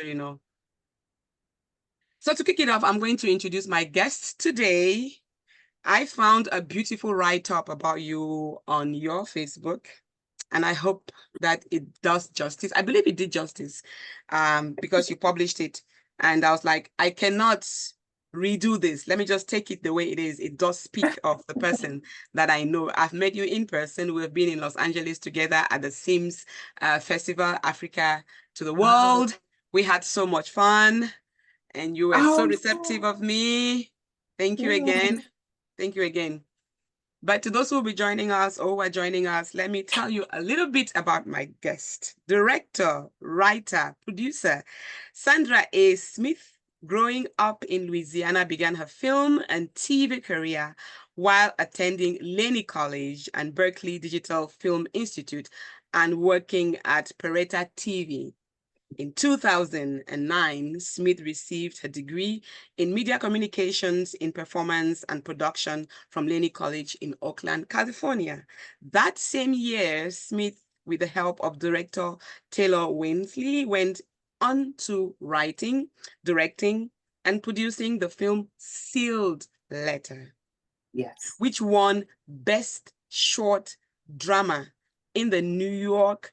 you know. So to kick it off, I'm going to introduce my guest today. I found a beautiful write-up about you on your Facebook, and I hope that it does justice. I believe it did justice because you published it. And I was like, I cannot redo this. Let me just take it the way it is. It does speak of the person that I know. I've met you in person. We've been in Los Angeles together at the Sims Festival, Africa to the World. We had so much fun, and you were so receptive of me. Thank you again. Thank you again. But to those who will be joining us or who are joining us, let me tell you a little bit about my guest. Director, writer, producer, Sandra A. Smith, growing up in Louisiana, began her film and TV career while attending Laney College and Berkeley Digital Film Institute and working at Peretta TV. In 2009, Smith received her degree in media communications in performance and production from Laney College in Oakland, California. That same year, Smith, with the help of director Taylor Winsley, went on to writing, directing, and producing the film Sealed Letter, yes, which won Best Short Drama in the New York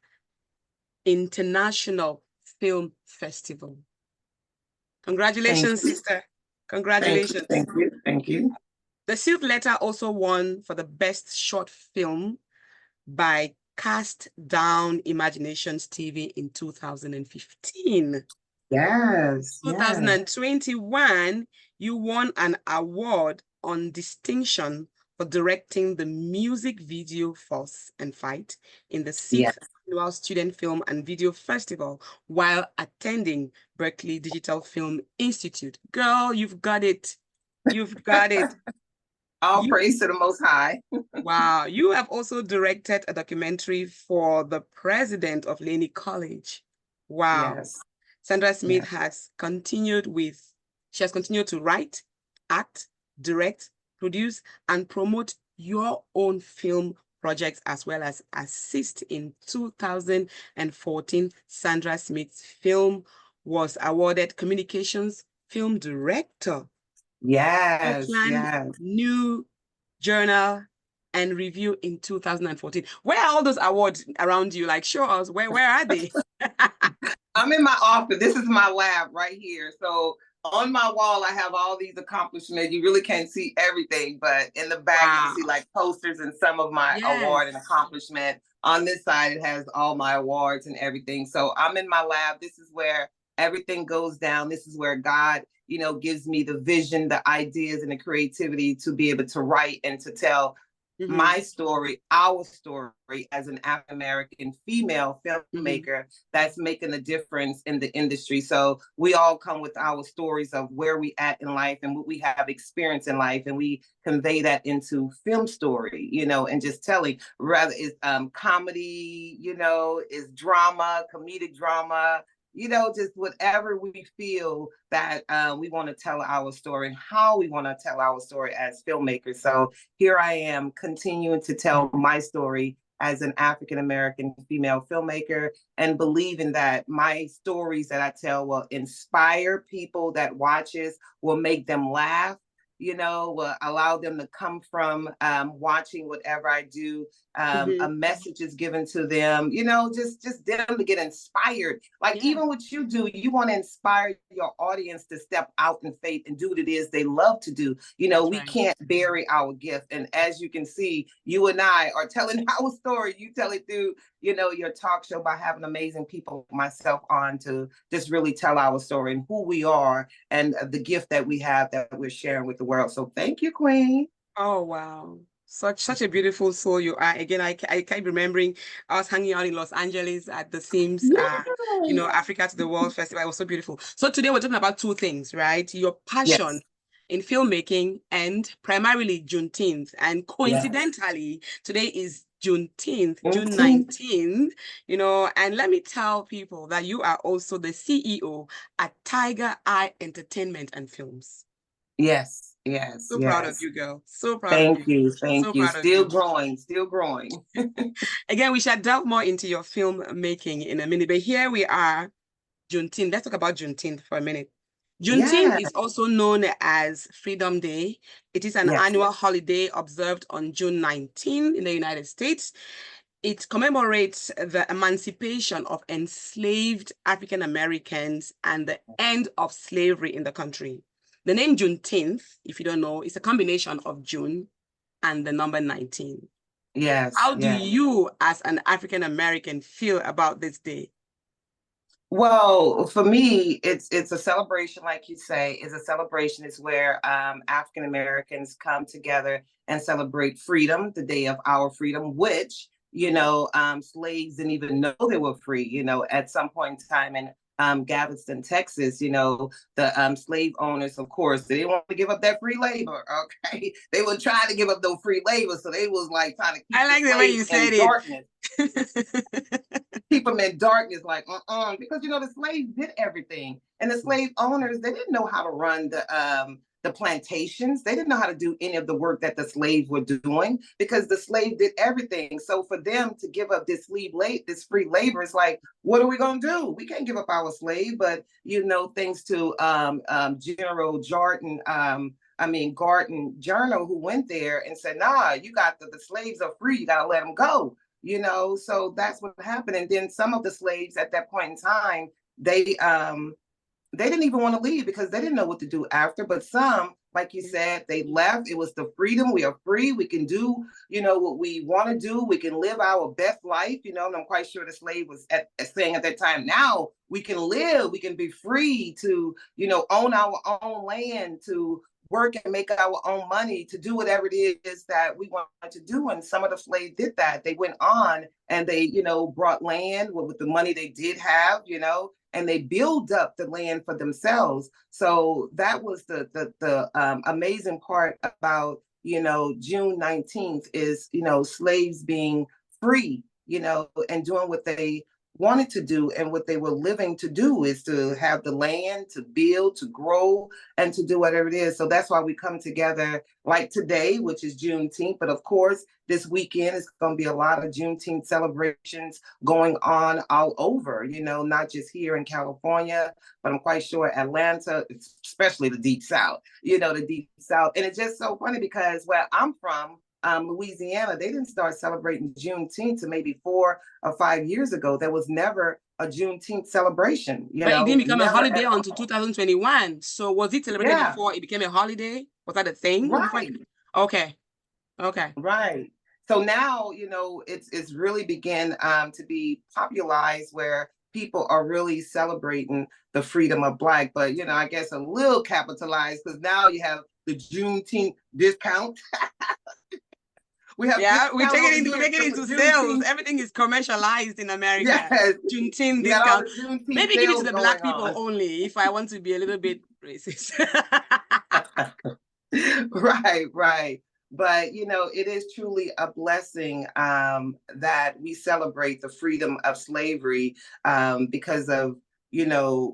International Film Festival. Congratulations, sister. Congratulations. Thank you. Thank you. The Sealed Letter also won for the Best Short Film by Cast Down Imaginations TV in 2015. Yes. 2021, you won an award on distinction for directing the music video Fuss and Fight in the 6th Annual Student Film and Video Festival while attending Berkeley Digital Film Institute. Girl, you've got it. You've got it. All praise to the Most High. Wow. You have also directed a documentary for the president of Laney College. Wow. Yes. Sandra Smith has continued to write, act, direct, produce, and promote your own film projects, as well as assist in 2014. Sandra Smith's film was awarded Communications Film Director. Yes. Oakland New Journal and Review in 2014. Where are all those awards around you? Like, show us, where are they? I'm in my office. This is my lab right here. So on my wall, I have all these accomplishments. You really can't see everything, but in the back, you see like posters and some of my award and accomplishment. On this side, it has all my awards and everything. So I'm in my lab. This is where everything goes down. This is where God, gives me the vision, the ideas, and the creativity to be able to write and to tell my story, our story as an African-American female filmmaker that's making a difference in the industry. So we all come with our stories of where we at in life and what we have experienced in life, and we convey that into film story, and just telling, rather it's comedy, is drama, comedic drama, just whatever we feel that we want to tell our story and how we want to tell our story as filmmakers. So here I am continuing to tell my story as an African-American female filmmaker and believing that my stories that I tell will inspire people that watches, will make them laugh, will allow them to come from watching whatever I do. A message is given to them, just them to get inspired. Like even what you do, you want to inspire your audience to step out in faith and do what it is they love to do. We can't bury our gift. And as you can see, you and I are telling our story. You tell it through, your talk show by having amazing people, myself on, to just really tell our story and who we are and the gift that we have that we're sharing with the world. So thank you, Queen. Oh, wow. Such a beautiful soul you are. Again, I keep remembering I was hanging out in Los Angeles at the Sims, Africa to the World Festival. It was so beautiful. So today we're talking about two things, right? Your passion in filmmaking and primarily Juneteenth. And coincidentally, today is Juneteenth, June 19th, and let me tell people that you are also the CEO at Tiger Eye Entertainment and Films. Yes. So proud of you, girl. So proud of you. Thank you. Still growing. Again, we shall delve more into your filmmaking in a minute, but here we are Juneteenth. Let's talk about Juneteenth for a minute. Juneteenth Yeah. is also known as Freedom Day. It is an Yes. annual holiday observed on June 19 in the United States. It commemorates the emancipation of enslaved African Americans and the end of slavery in the country. The name Juneteenth, if you don't know, is a combination of June and the number 19. Yes. How do Yes. you, as an African American, feel about this day? Well, for me, it's a celebration, like you say, is a celebration. Is where African Americans come together and celebrate freedom, the day of our freedom, which slaves didn't even know they were free. At some point in time in Galveston, Texas, the slave owners, of course, they didn't want to give up that free labor. Okay, they were trying to give up those free labor, so they was like trying to keep I the like the way you slaves said in it. darkness. Keep them in darkness, like because the slaves did everything, and the slave owners, they didn't know how to run the plantations. They didn't know how to do any of the work that the slaves were doing because the slave did everything. So for them to give up this free labor, it's like, what are we gonna do? We can't give up our slave, but thanks to General Jordan. Garden Journal, who went there and said, nah, you got the slaves are free, you gotta let them go. So that's what happened. And then some of the slaves at that point in time, they didn't even want to leave because they didn't know what to do after. But some, like you said, they left. It was the freedom. We are free. We can do what we want to do. We can live our best life. And I'm quite sure the slave was saying at that time, now we can live, we can be free to own our own land, to work and make our own money, to do whatever it is that we want to do. And some of the slaves did that. They went on and they, brought land with the money they did have, and they build up the land for themselves. So that was the amazing part about, June 19th is, slaves being free, and doing what they wanted to do, and what they were living to do is to have the land to build, to grow, and to do whatever it is. So that's why we come together like today, which is Juneteenth. But of course, this weekend is going to be a lot of Juneteenth celebrations going on all over, not just here in California, but I'm quite sure Atlanta, especially the Deep South, the Deep South. And it's just so funny because where I'm from, Louisiana, they didn't start celebrating Juneteenth to maybe 4 or 5 years ago. There was never a Juneteenth celebration. But it didn't become a never holiday until 2021. So was it celebrated before it became a holiday? Was that a thing? Right. Okay. Right. So now, it's really began to be popularized where people are really celebrating the freedom of Black, but I guess a little capitalized because now you have the Juneteenth discount. We take it into sales. Everything is commercialized in America. Yes. Juneteenth discount. Maybe give it to the Black people only if I want to be a little bit racist. Right. But, it is truly a blessing that we celebrate the freedom of slavery because of,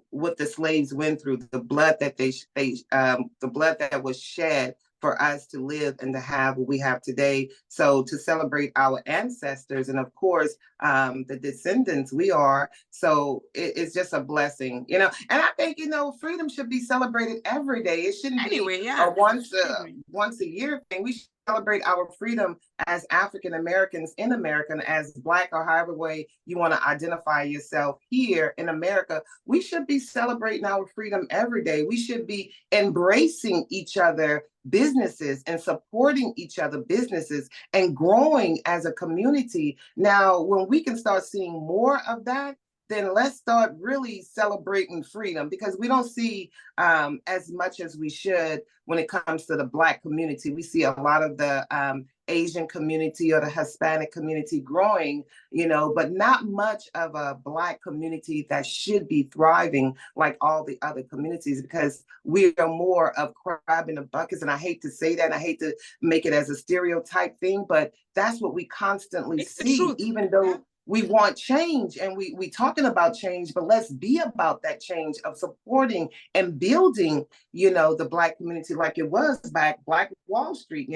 what the slaves went through, the blood that the blood that was shed for us to live and to have what we have today. So to celebrate our ancestors and of course, the descendants we are. So it's just a blessing, and I think, freedom should be celebrated every day. It shouldn't be a once a year thing. We should celebrate our freedom as African Americans in America, as Black or however way you want to identify yourself here in America. We should be celebrating our freedom every day. We should be embracing each other businesses and supporting each other businesses and growing as a community. Now, when we can start seeing more of that, then let's start really celebrating freedom, because we don't see as much as we should when it comes to the Black community. We see a lot of the Asian community or the Hispanic community growing, but not much of a Black community that should be thriving like all the other communities, because we are more of crab in the buckets. And I hate to say that, and I hate to make it as a stereotype thing, but that's what we constantly see, even though we want change and we talking about change, but let's be about that change of supporting and building, the Black community like it was back, Black Wall Street,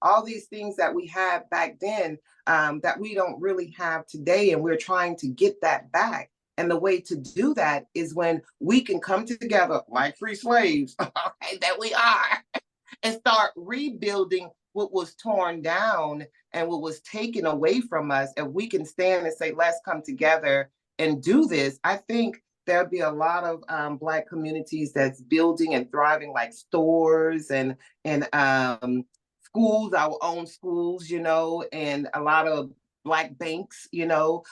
all these things that we had back then that we don't really have today. And we're trying to get that back. And the way to do that is when we can come together like free slaves, that we are, and start rebuilding what was torn down and what was taken away from us. If we can stand and say, let's come together and do this, I think there'll be a lot of Black communities that's building and thriving, like stores and schools, our own schools, you know, and a lot of Black banks, you know,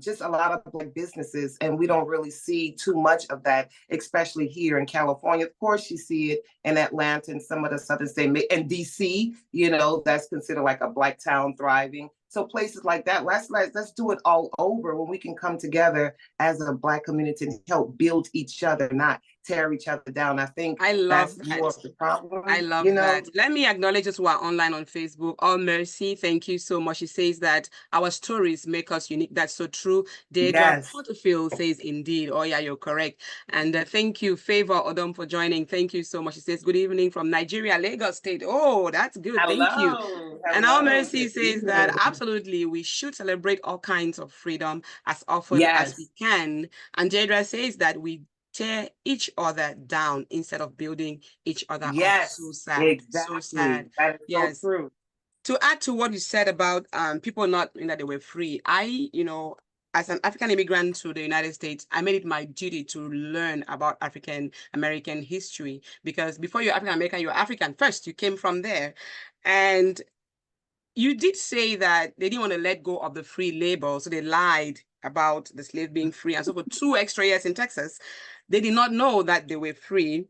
just a lot of Black businesses. And we don't really see too much of that, especially here in California. Of course, you see it in Atlanta and some of the southern states, and DC, you know, that's considered like a Black town thriving. So places like that, let's do it all over when we can come together as a Black community and help build each other, not tear each other down. I think I love that's that. more of the problem. I love you know? that. Let me acknowledge those who are online on Facebook. All Mercy, thank you so much. She says that our stories make us unique. That's so true. Deirdre Yes. Porterfield says, indeed. Oh, yeah, you're correct. And thank you, Favor Odom, for joining. Thank you so much. She says, good evening from Nigeria, Lagos State. Oh, that's good. Hello. Thank you. Hello. And All Mercy says that absolutely we should celebrate all kinds of freedom as often as we can. And Deirdre says that we tear each other down instead of building each other up. So sad. Exactly. So sad. That is so true. To add to what you said about people not knowing that they were free, as an African immigrant to the United States, I made it my duty to learn about African American history, because before you're African American, you're African first. You came from there. And you did say that they didn't want to let go of the free label, so they lied about the slave being free. And so for 2 extra years in Texas, they did not know that they were free.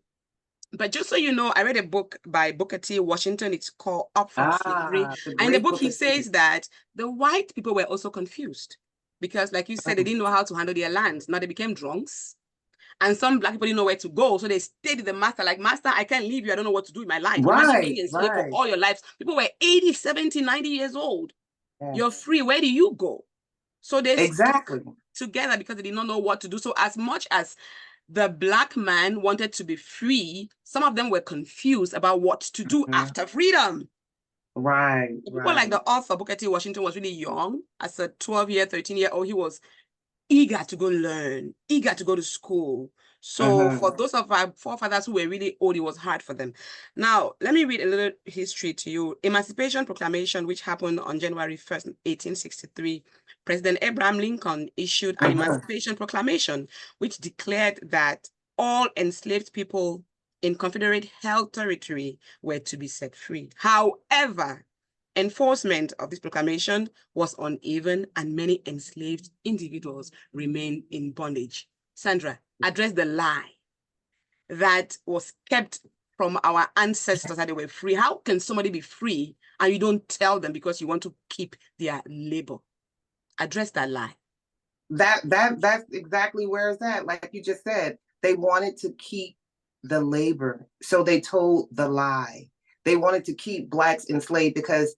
But just so you know, I read a book by Booker T. Washington. It's called Up From Slavery. And in the book, he says that the white people were also confused because, like you said, they didn't know how to handle their land. Now they became drunks. And some Black people didn't know where to go. So they stayed with the master, like, master, I can't leave you. I don't know what to do with my life. Imagine being enslaved for all your lives. People were 80, 70, 90 years old. Yes. You're free. Where do you go? So they stuck together because they did not know what to do. So as much as the Black man wanted to be free, some of them were confused about what to do after freedom. People like the author, Booker T. Washington, was really young. As a 12-year, 13-year-old, he was eager to go learn, eager to go to school. So for those of our forefathers who were really old, it was hard for them. Now, let me read a little history to you. Emancipation Proclamation, which happened on January 1st, 1863, President Abraham Lincoln issued an Emancipation Proclamation, which declared that all enslaved people in Confederate held territory were to be set free. However, enforcement of this proclamation was uneven and many enslaved individuals remained in bondage. Sandra, address the lie that was kept from our ancestors that they were free. How can somebody be free and you don't tell them because you want to keep their labor? Address that lie. That's exactly where it's at. Like you just said, they wanted to keep the labor. So they told the lie. They wanted to keep Blacks enslaved because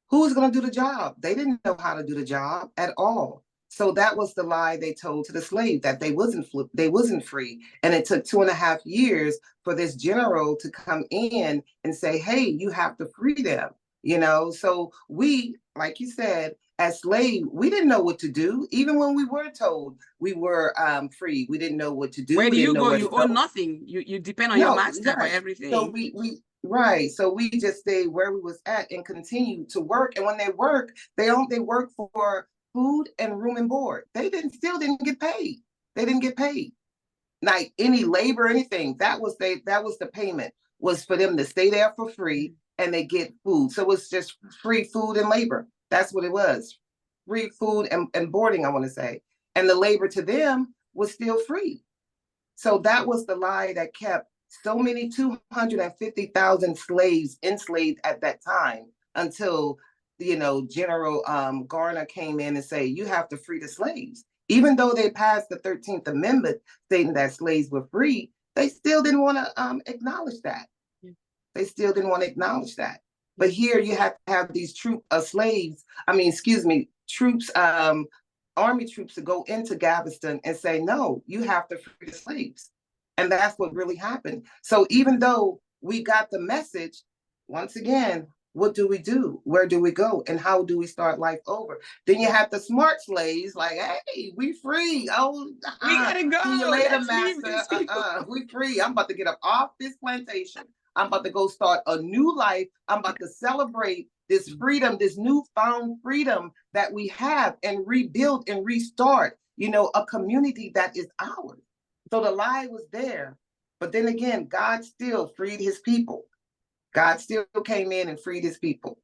who was going to do the job? They didn't know how to do the job at all. So that was the lie they told to the slave, that they wasn't free. And it took 2.5 years for this general to come in and say, hey, you have to free them. You know, so we, like you said, as slaves, we didn't know what to do. Even when we were told we were free, we didn't know what to do. Where do you go? You own nothing. You depend on your master for everything. So so we just stayed where we was at and continued to work. And when they work, they work for food and room and board. They still didn't get paid. They didn't get paid. Like any labor, anything. That was the payment, was for them to stay there for free and they get food. So it's just free food and labor. That's what it was. Free food and boarding, I want to say. And the labor to them was still free. So that was the lie that kept so many 250,000 slaves enslaved at that time until, General Garner came in and say, you have to free the slaves. Even though they passed the 13th Amendment stating that slaves were free, they still didn't want to acknowledge that. They still didn't want to acknowledge that. But here you have to have these army troops to go into Galveston and say, no, you have to free the slaves. And that's what really happened. So even though we got the message, once again, what do we do? Where do we go? And how do we start life over? Then you have the smart slaves like, hey, we free. Oh, We gotta see you go. later, Let's leave master. these people. We free. I'm about to get up off this plantation. I'm about to go start a new life. I'm about to celebrate this freedom, this newfound freedom that we have, and rebuild and restart, a community that is ours. So the lie was there. But then again, God still freed his people. God still came in and freed his people.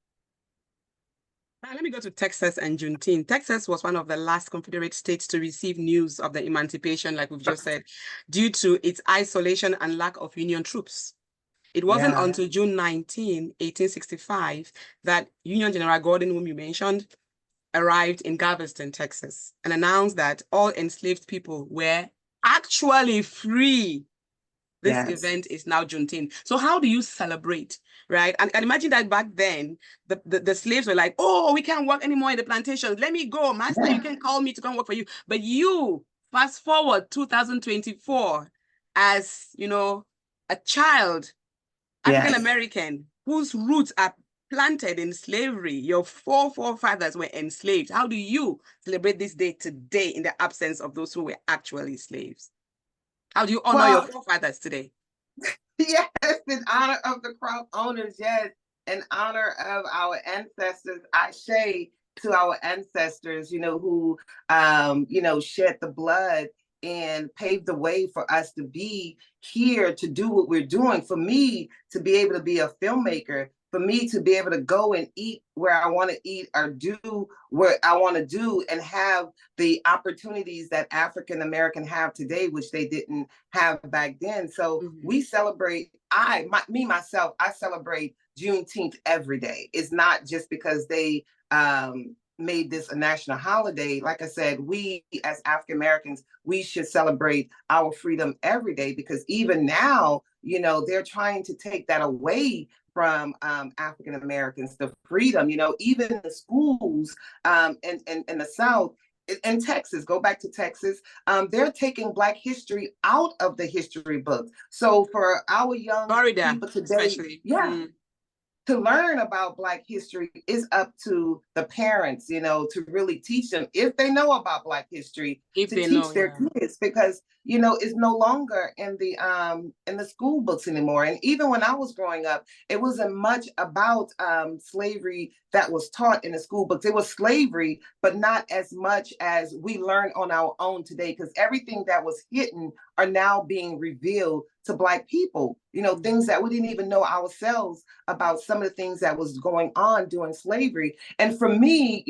Now, let me go to Texas and Juneteenth. Texas was one of the last Confederate states to receive news of the emancipation, like we've just said, due to its isolation and lack of Union troops. It wasn't until June 19, 1865, that Union General Gordon, whom you mentioned, arrived in Galveston, Texas, and announced that all enslaved people were actually free. This event is now Juneteenth. So how do you celebrate, right? And imagine that back then, the slaves were like, oh, we can't work anymore in the plantations. Let me go, master. You can call me to come work for you. But you, fast forward 2024, as, a child, African-American, whose roots are planted in slavery. Your forefathers were enslaved. How do you celebrate this day today in the absence of those who were actually slaves? How do you honor your forefathers today? Yes, in honor of the crop owners, yes, in honor of our ancestors. I say to our ancestors, who, shed the blood and paved the way for us to be here to do what we're doing. For me to be able to be a filmmaker, for me to be able to go and eat where I want to eat or do what I want to do and have the opportunities that African American have today, which they didn't have back then. So we celebrate, myself, I celebrate Juneteenth every day. It's not just because they made this a national holiday. Like I said, we as African Americans, we should celebrate our freedom every day, because even now, they're trying to take that away from African Americans, the freedom, even the schools in the South, in Texas, go back to Texas, they're taking Black history out of the history books. So for our young people today, especially. To learn about Black history is up to the parents, to really teach them, if they know about Black history, to teach their kids, because it's no longer in the school books anymore. And even when I was growing up, it wasn't much about slavery that was taught in the school books. It was slavery, but not as much as we learn on our own today, because everything that was hidden are now being revealed to Black people, things that we didn't even know ourselves about, some of the things that was going on during slavery. And for me,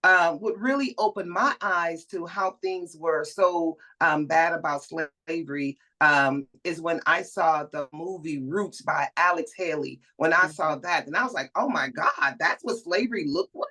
what really opened my eyes to how things were so bad about slavery is when I saw the movie Roots by Alex Haley. When I saw that, and I was like, oh my God, that's what slavery looked like.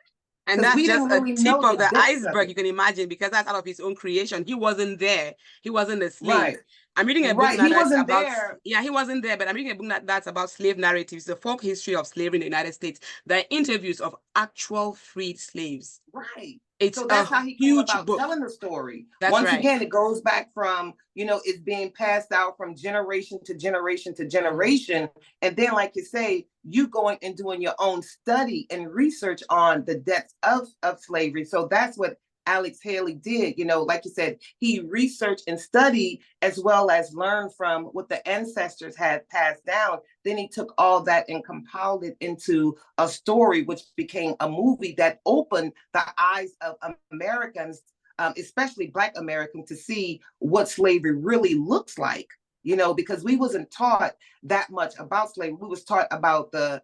And that's just a tip of the iceberg, you can imagine, because that's out of his own creation. He wasn't there. He wasn't a slave. Right. I'm reading a book now he that's wasn't about there. Yeah, he wasn't there, but I'm reading a book that's about slave narratives, the folk history of slavery in the United States. There are interviews of actual freed slaves. Right. So that's how he came about book. telling the story. That's Once again, it goes back from, it's being passed out from generation to generation to generation. And then, like you say, you going and doing your own study and research on the depths of slavery. So that's what Alex Haley did. Like you said, he researched and studied as well as learned from what the ancestors had passed down. Then he took all that and compiled it into a story, which became a movie that opened the eyes of Americans, especially Black Americans, to see what slavery really looks like. Because we wasn't taught that much about slavery. We was taught about the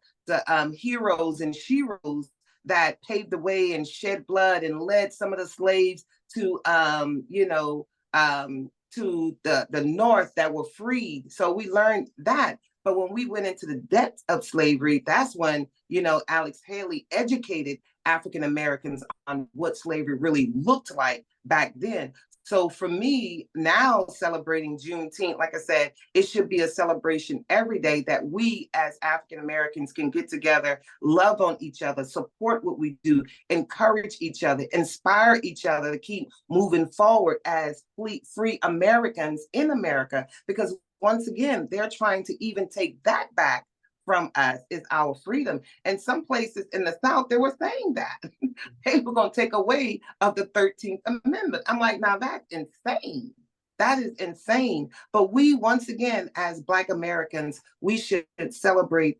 heroes and sheroes that paved the way and shed blood and led some of the slaves to, to the North that were freed. So we learned that. But when we went into the depths of slavery, that's when, Alex Haley educated African Americans on what slavery really looked like back then. So for me, now celebrating Juneteenth, like I said, it should be a celebration every day that we as African Americans can get together, love on each other, support what we do, encourage each other, inspire each other to keep moving forward as free Americans in America. Because once again, they're trying to even take that back from us is our freedom. And some places in the South, they were saying that they were going to take away of the 13th Amendment. I'm like, now that's insane. That is insane. But we, once again, as Black Americans, we should celebrate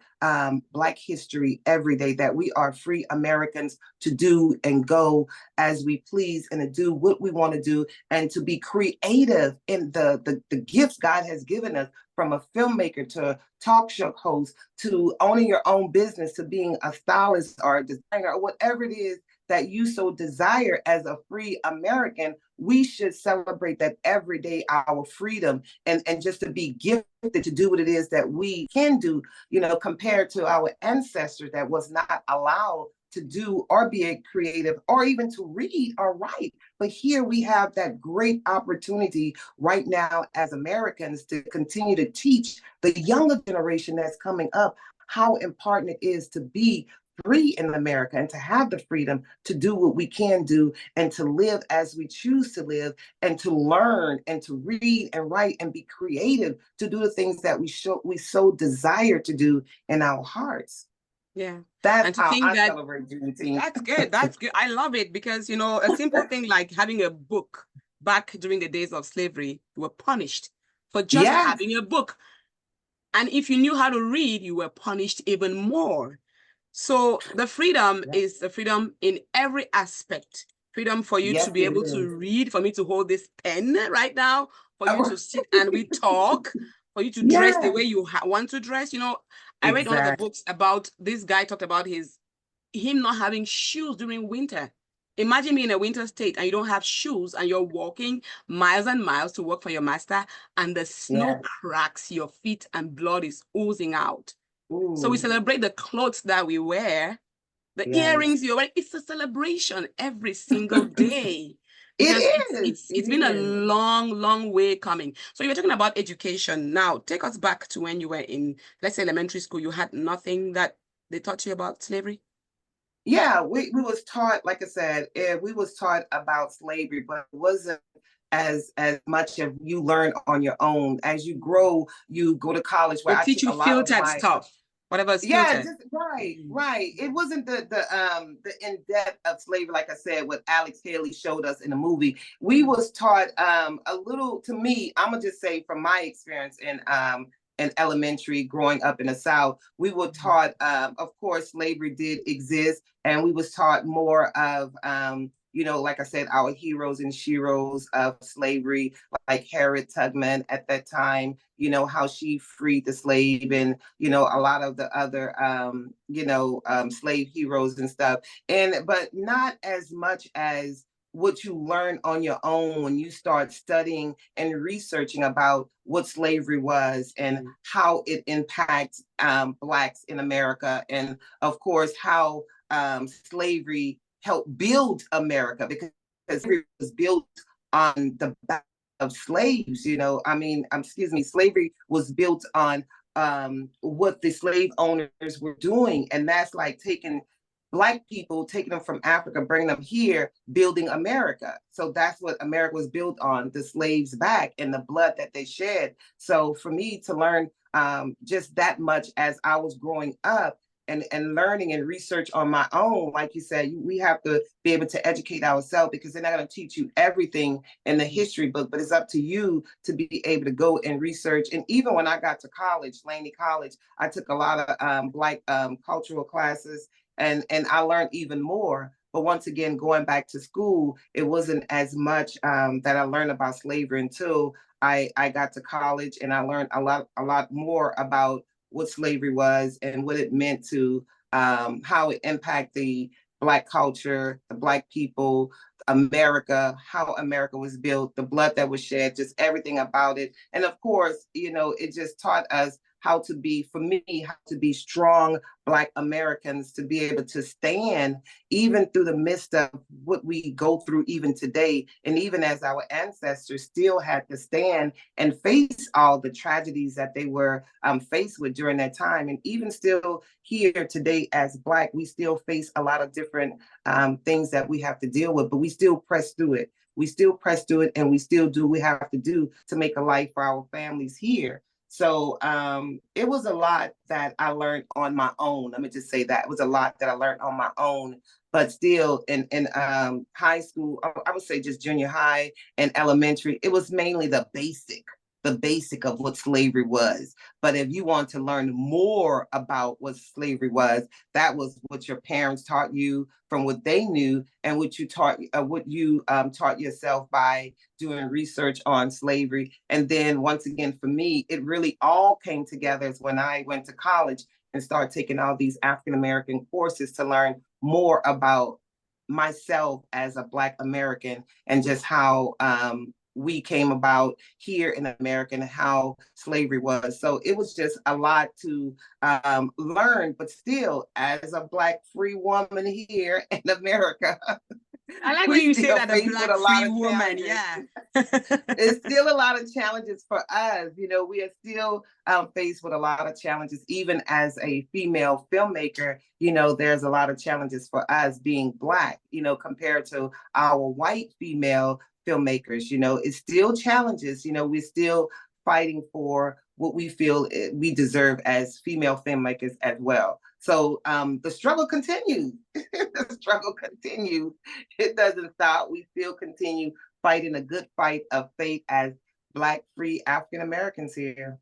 Black history every day, that we are free Americans to do and go as we please and to do what we want to do and to be creative in the gifts God has given us, from a filmmaker to a talk show host to owning your own business to being a stylist or a designer or whatever it is that you so desire as a free American. We should celebrate that every day, our freedom, and just to be gifted to do what it is that we can do, compared to our ancestors that was not allowed to do or be a creative or even to read or write. But here we have that great opportunity right now as Americans to continue to teach the younger generation that's coming up how important it is to be free in America and to have the freedom to do what we can do and to live as we choose to live and to learn and to read and write and be creative to do the things that we so desire to do in our hearts. Yeah. That's how I celebrate Juneteenth. That's good. That's good. I love it because, a simple thing like having a book back during the days of slavery, you were punished for just having a book. And if you knew how to read, you were punished even more. So the freedom is the freedom in every aspect. Freedom for you to be able to read, for me to hold this pen right now, for you to sit and we talk, for you to dress the way you want to dress. I read one of the books about this guy talked about him not having shoes during winter. Imagine being in a winter state and you don't have shoes and you're walking miles and miles to work for your master and the snow cracks your feet and blood is oozing out. Ooh. So we celebrate the clothes that we wear, the earrings you wear. It's a celebration every single day. Because it's been a long, long way coming. So you were talking about education. Now, take us back to when you were in, let's say, elementary school. You had nothing that they taught you about slavery? Yeah, we was taught, like I said, we was taught about slavery, but it wasn't as much of you learn on your own. As you grow, you go to college where they teach you filtered stuff. Whatever is filtered. Right. It wasn't the in-depth of slavery, like I said, what Alex Haley showed us in the movie. We was taught a little, to me, I'm gonna just say from my experience in elementary, growing up in the South, we were taught, of course, slavery did exist, and we was taught more of, like I said, our heroes and sheroes of slavery, like Harriet Tubman at that time, how she freed the slave and, a lot of the other, slave heroes and stuff. But not as much as what you learn on your own when you start studying and researching about what slavery was and how it impacts Blacks in America. And of course, how slavery helped build America, because slavery was built on the back of slaves, slavery was built on what the slave owners were doing. And that's like taking Black people, taking them from Africa, bringing them here, building America. So that's what America was built on, the slaves' back and the blood that they shed. So for me to learn just that much as I was growing up and learning and research on my own, like you said, we have to be able to educate ourselves, because they're not going to teach you everything in the history book, but it's up to you to be able to go and research. And even when I got to college, Laney College, I took a lot of Black cultural classes, and I learned even more. But once again, going back to school, it wasn't as much that I learned about slavery until I got to college, and I learned a lot more about what slavery was and what it meant to how it impacted the Black culture, the Black people, America, how America was built, the blood that was shed, just everything about it. And of course, it just taught us how to be, for me, how to be strong Black Americans, to be able to stand even through the midst of what we go through even today. And even as our ancestors still had to stand and face all the tragedies that they were faced with during that time. And even still here today as Black, we still face a lot of different things that we have to deal with, but we still press through it. We still press through it, and we still do what we have to do to make a life for our families here. So it was a lot that I learned on my own. Let me just say that it was a lot that I learned on my own. But still, in high school, I would say just junior high and elementary, it was mainly the basic of what slavery was. But if you want to learn more about what slavery was, that was what your parents taught you from what they knew, and what you taught yourself by doing research on slavery. And then once again, for me, it really all came together when I went to college and started taking all these African American courses to learn more about myself as a Black American, and just how we came about here in America and how slavery was. So it was just a lot to learn, but still, as a Black free woman here in America, I like when we you say still that, a faced with Black a lot free of woman. challenges. Yeah. It's still a lot of challenges for us. You know, we are still faced with a lot of challenges, even as a female filmmaker. You know, there's a lot of challenges for us being Black, you know, compared to our white female filmmakers. You know, it's still challenges. You know, we're still fighting for what we feel we deserve as female filmmakers as well. So the struggle continues. The struggle continues. It doesn't stop. We still continue fighting a good fight of faith as Black free African Americans here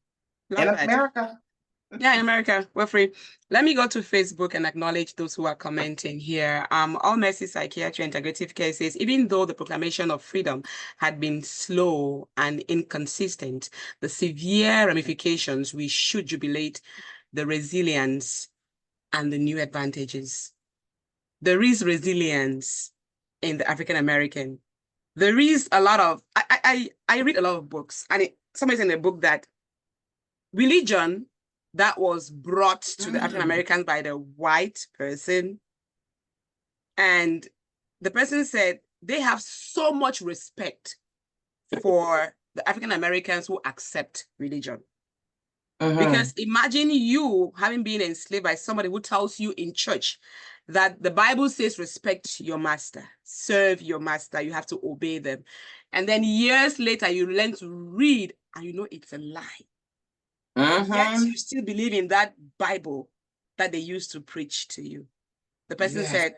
in Love that. America. Yeah, in America, we're free. Let me go to Facebook and acknowledge those who are commenting here. All Mercy Psychiatry Integrative Care says, even though the proclamation of freedom had been slow and inconsistent, the severe ramifications, we should jubilate the resilience and the new advantages. There is resilience in the African American. There is a lot of, I read a lot of books, and somebody's in a book that religion that was brought to the African Americans by the white person. And the person said they have so much respect for the African Americans who accept religion. Because imagine you having been enslaved by somebody who tells you in church that the Bible says respect your master, serve your master, you have to obey them. And then years later, you learn to read and you know it's a lie. Yet you still believe in that Bible that they used to preach to you. The person said,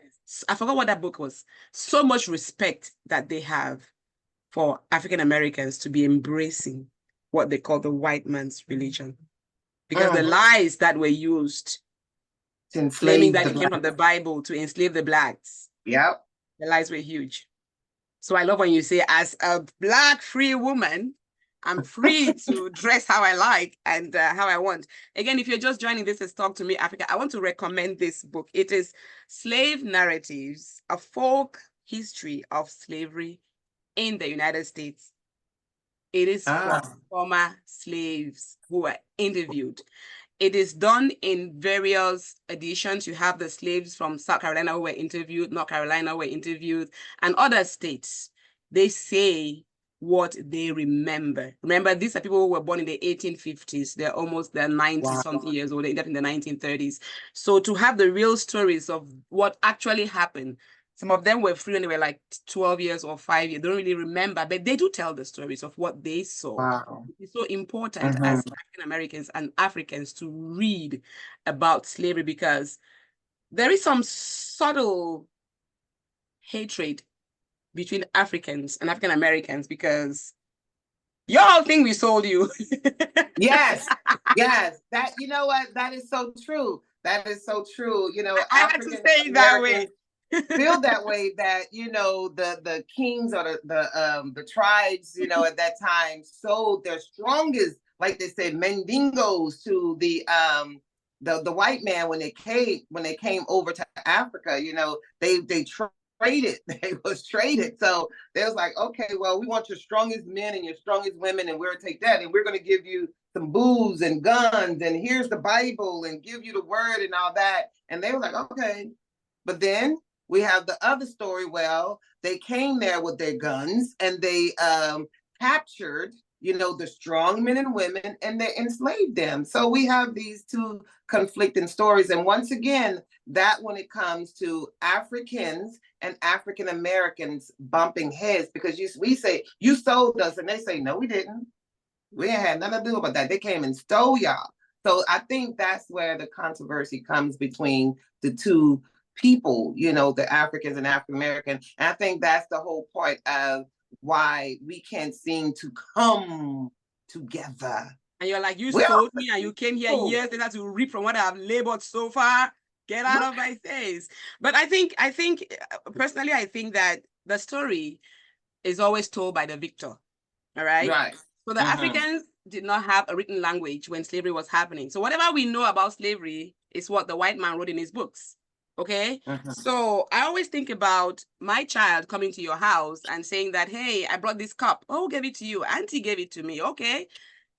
I forgot what that book was. So much respect that they have for African Americans to be embracing what they call the white man's religion. Because the lies that were used, claiming that it came from the Bible to enslave the Blacks. Yep. The lies were huge. So I love when you say, as a Black free woman, I'm free to dress how I like and how I want. Again, if you're just joining, this is Talk to Me Africa. I want to recommend this book. It is Slave Narratives, a folk history of slavery in the United States. It is for former slaves who were interviewed. It is done in various editions. You have the slaves from South Carolina who were interviewed, North Carolina were interviewed, and other states. They say what they remember. Remember, these are people who were born in the 1850s. They're 90-something years old. They ended up in the 1930s. So to have the real stories of what actually happened, some of them were free when they were like 12 years or 5 years. They don't really remember, but they do tell the stories of what they saw. Wow. It's so important as African Americans and Africans to read about slavery, because there is some subtle hatred between Africans and African Americans, because y'all think we sold you. Yes. That, you know what? That is so true. That is so true. You know, I had to say it that way. Feel that way, that, you know, the kings or the tribes, you know, at that time sold their strongest, like they said, mendingos to the white man when they came over to Africa. You know, they traded. They was traded. So they was like, okay, well, we want your strongest men and your strongest women, and we're gonna take that, and we're gonna give you some booze and guns, and here's the Bible, and give you the word and all that. And they were like, okay. But then we have the other story. Well, they came there with their guns and they captured, you know, the strong men and women, and they enslaved them. So we have these two conflicting stories. And once again, that when it comes to Africans and African Americans bumping heads, because we say, you sold us, and they say, no, we didn't. We ain't had nothing to do about that. They came and stole y'all. So I think that's where the controversy comes between the two people, you know, the Africans and African American. And I think that's the whole point of why we can't seem to come together. And you're like, you We're sold me and you came here all years later to reap from what I've labored so far. Get out of my face. But I think personally, I think that the story is always told by the victor. All right. right. So the Africans did not have a written language when slavery was happening. So whatever we know about slavery is what the white man wrote in his books. Okay. So I always think about my child coming to your house and saying that, hey, I brought this cup. Oh, who gave it to you? Auntie gave it to me. Okay.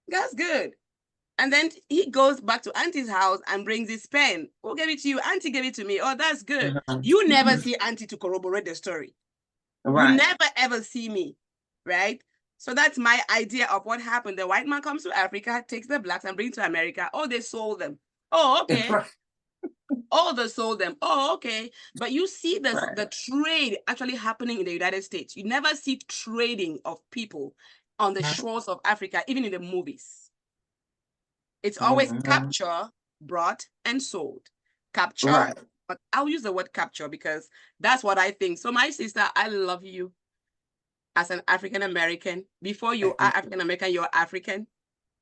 That's good. And then he goes back to Auntie's house and brings his pen. Who gave it to you? Auntie gave it to me. Oh, that's good. You never see Auntie to corroborate the story. Right. You never ever see me, right? So that's my idea of what happened. The white man comes to Africa, takes the blacks and brings to America. Oh, they sold them. Oh, okay. Oh, they sold them. Oh, okay. But you see the trade actually happening in the United States. You never see trading of people on the shores of Africa, even in the movies. It's always capture, brought, and sold. Capture, but I'll use the word capture because that's what I think. So my sister, I love you as an African American. Before you are African American, you're African.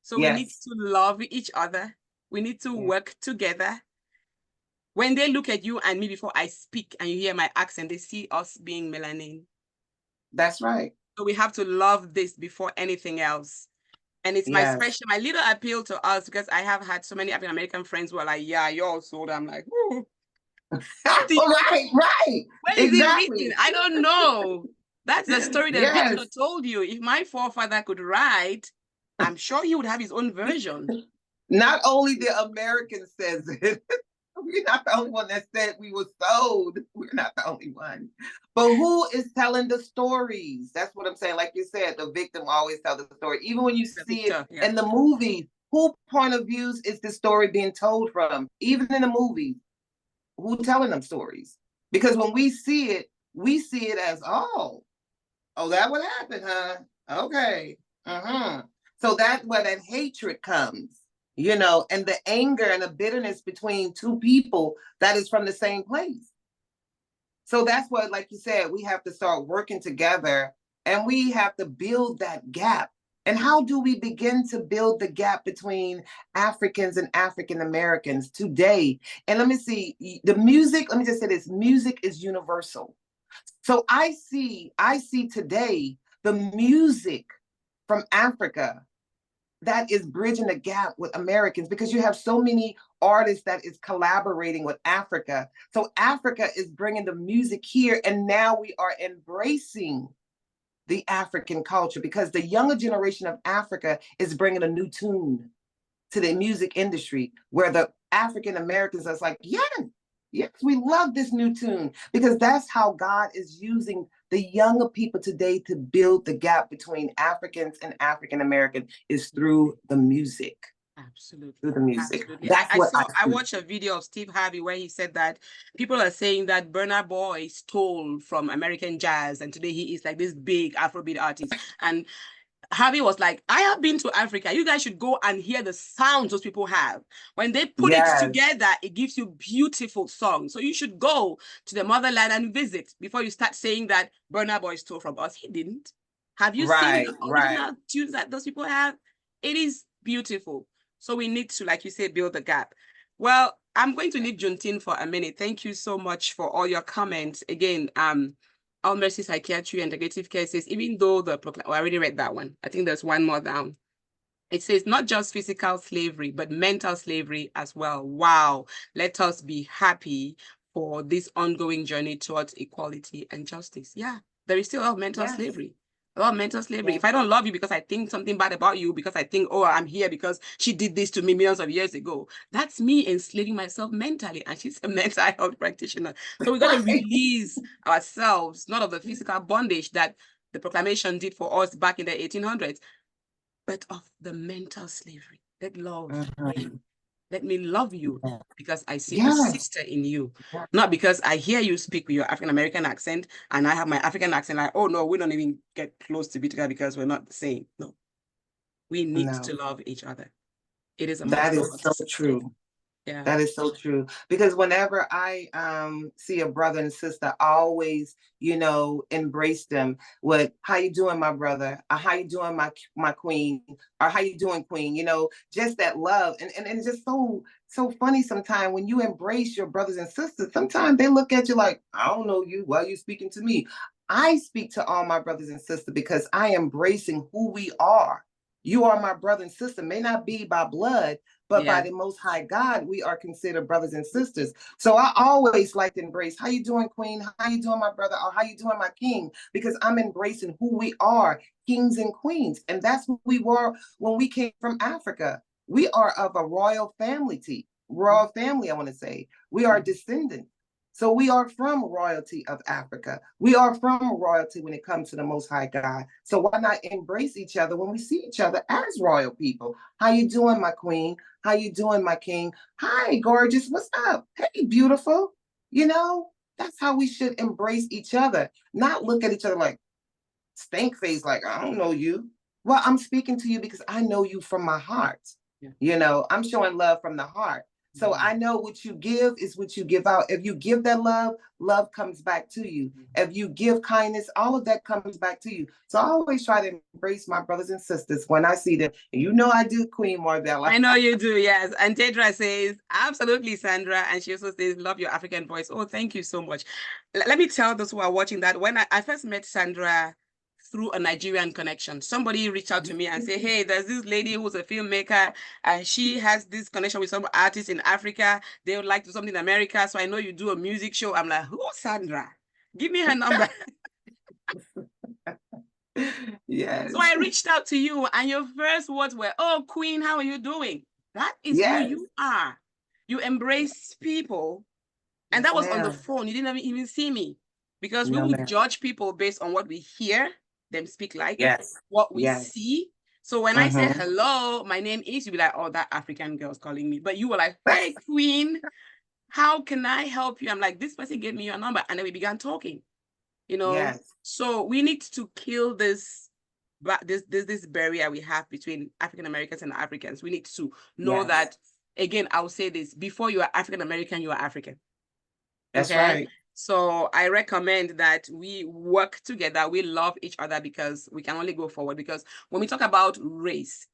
So we need to love each other. We need to work together. When they look at you and me before I speak and you hear my accent, they see us being melanin. That's right. So we have to love this before anything else. And it's my little appeal to us because I have had so many African American friends who are like, yeah, you're all sold. I'm like, ooh. right. Where is it written? I don't know. That's the story that Victor told you. If my forefather could write, I'm sure he would have his own version. Not only the American says it, we're not the only one that said we were sold. We're not the only one. But who is telling the stories? That's what I'm saying. Like you said, the victim always tells the story. Even when you see it in the movies, who point of views is the story being told from? Even in the movies, who telling them stories? Because when we see it as, oh, that would happen, huh? Okay. So that's where that hatred comes. You know, and the anger and the bitterness between two people that is from the same place. So that's what, like you said, we have to start working together and we have to build that gap. And how do we begin to build the gap between Africans and African Americans today? And let me see, the music, let me just say this, music is universal. So I see today the music from Africa that is bridging the gap with Americans because you have so many artists that is collaborating with Africa. So Africa is bringing the music here, and now we are embracing the African culture because the younger generation of Africa is bringing a new tune to the music industry where the African Americans are like, yes, we love this new tune because that's how God is using the younger people today to build the gap between Africans and African Americans is through the music. Absolutely. Through the music. Absolutely. I watched a video of Steve Harvey where he said that people are saying that Burna Boy stole from American jazz and today he is like this big Afrobeat artist. And Harvey was like, I have been to Africa. You guys should go and hear the sounds those people have. When they put it together, it gives you beautiful songs. So you should go to the motherland and visit before you start saying that Burna Boy stole from us. He didn't. Have you seen the original tunes that those people have? It is beautiful. So we need to, like you say, build the gap. Well, I'm going to leave Juneteenth for a minute. Thank you so much for all your comments. Again, All Mercy Psychiatry and Integrative Care says, even though I already read that one. I think there's one more down. It says, not just physical slavery, but mental slavery as well. Wow. Let us be happy for this ongoing journey towards equality and justice. Yeah, there is still a lot of mental slavery. A lot of mental slavery. If I don't love you because I think something bad about you, because I think, oh, I'm here because she did this to me millions of years ago, that's me enslaving myself mentally. And she's a mental health practitioner. So we got to release ourselves, not of the physical bondage that the proclamation did for us back in the 1800s, but of the mental slavery. Let love reign. Let me love you because I see a sister in you. Not because I hear you speak with your African-American accent and I have my African accent. Like, oh, no, we don't even get close to be together because we're not the same. No. We need to love each other. It is a That must is for us so to succeed. true. Yeah. That is so true. Because whenever I see a brother and sister, I always, embrace them with "How you doing, my brother?" Or "How you doing, my queen?" Or "How you doing, queen?" Just that love. And it's just so funny sometimes when you embrace your brothers and sisters, sometimes they look at you like, "I don't know you. Why are you speaking to me?" I speak to all my brothers and sisters because I am embracing who we are. You are my brother and sister, may not be by blood, but by the Most High God, we are considered brothers and sisters. So I always like to embrace, "How you doing, queen? How you doing, my brother?" Or "How you doing, my king?" Because I'm embracing who we are, kings and queens. And that's who we were when we came from Africa. We are of a royal family, I want to say. We are descendants. So we are from royalty of Africa. We are from royalty when it comes to the Most High God. So why not embrace each other when we see each other as royal people? "How you doing, my queen? How you doing, my king? Hi, gorgeous. What's up? Hey, beautiful." That's how we should embrace each other, not look at each other like stink face, like, "I don't know you." Well, I'm speaking to you because I know you from my heart. I'm showing love from the heart. So I know what you give is what you give out. If you give that love, love comes back to you. If you give kindness, all of that comes back to you. So I always try to embrace my brothers and sisters when I see them. And I do, Queen Marbella. I know you do, yes. And Tedra says, absolutely, Sandra. And she also says, love your African voice. Oh, thank you so much. Let me tell those who are watching that when I first met Sandra through a Nigerian connection, somebody reached out to me and said, hey, there's this lady who's a filmmaker and she has this connection with some artists in Africa. They would like to do something in America. So I know you do a music show. I'm like, who, Sandra? Give me her number. Yes. So I reached out to you and your first words were, oh, Queen, how are you doing? That is who you are. You embrace people. And that was on the phone. You didn't even see me because we would judge people based on what we hear them speak like, what we see. So when I say hello, my name is, you'd be like, oh, that African girl's calling me. But you were like, hey, Queen, how can I help you? I'm like, this person gave me your number. And then we began talking, So we need to kill this barrier we have between African Americans and Africans. We need to know that, again, I'll say this, before you are African American, you are African. That's right. So I recommend that we work together. We love each other because we can only go forward. Because when we talk about race,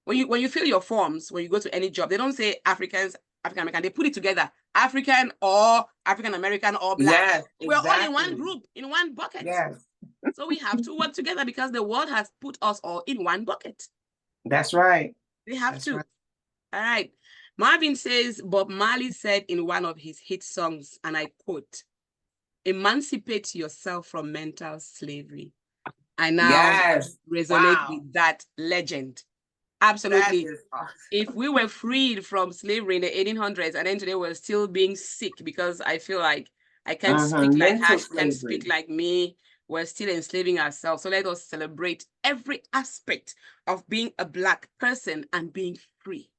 when you fill your forms, when you go to any job, they don't say Africans, African American. They put it together, African or African American or Black. Yes, exactly. We're all in one group, in one bucket. Yes. So we have to work together because the world has put us all in one bucket. That's right. We have to. Right. All right. Marvin says, Bob Marley said in one of his hit songs, and I quote, "Emancipate yourself from mental slavery." I now resonate with that legend. Absolutely. Awesome. If we were freed from slavery in the 1800s and then today we're still being sick because I feel like I can't speak like Hash, can't speak like me, we're still enslaving ourselves. So let us celebrate every aspect of being a Black person and being free.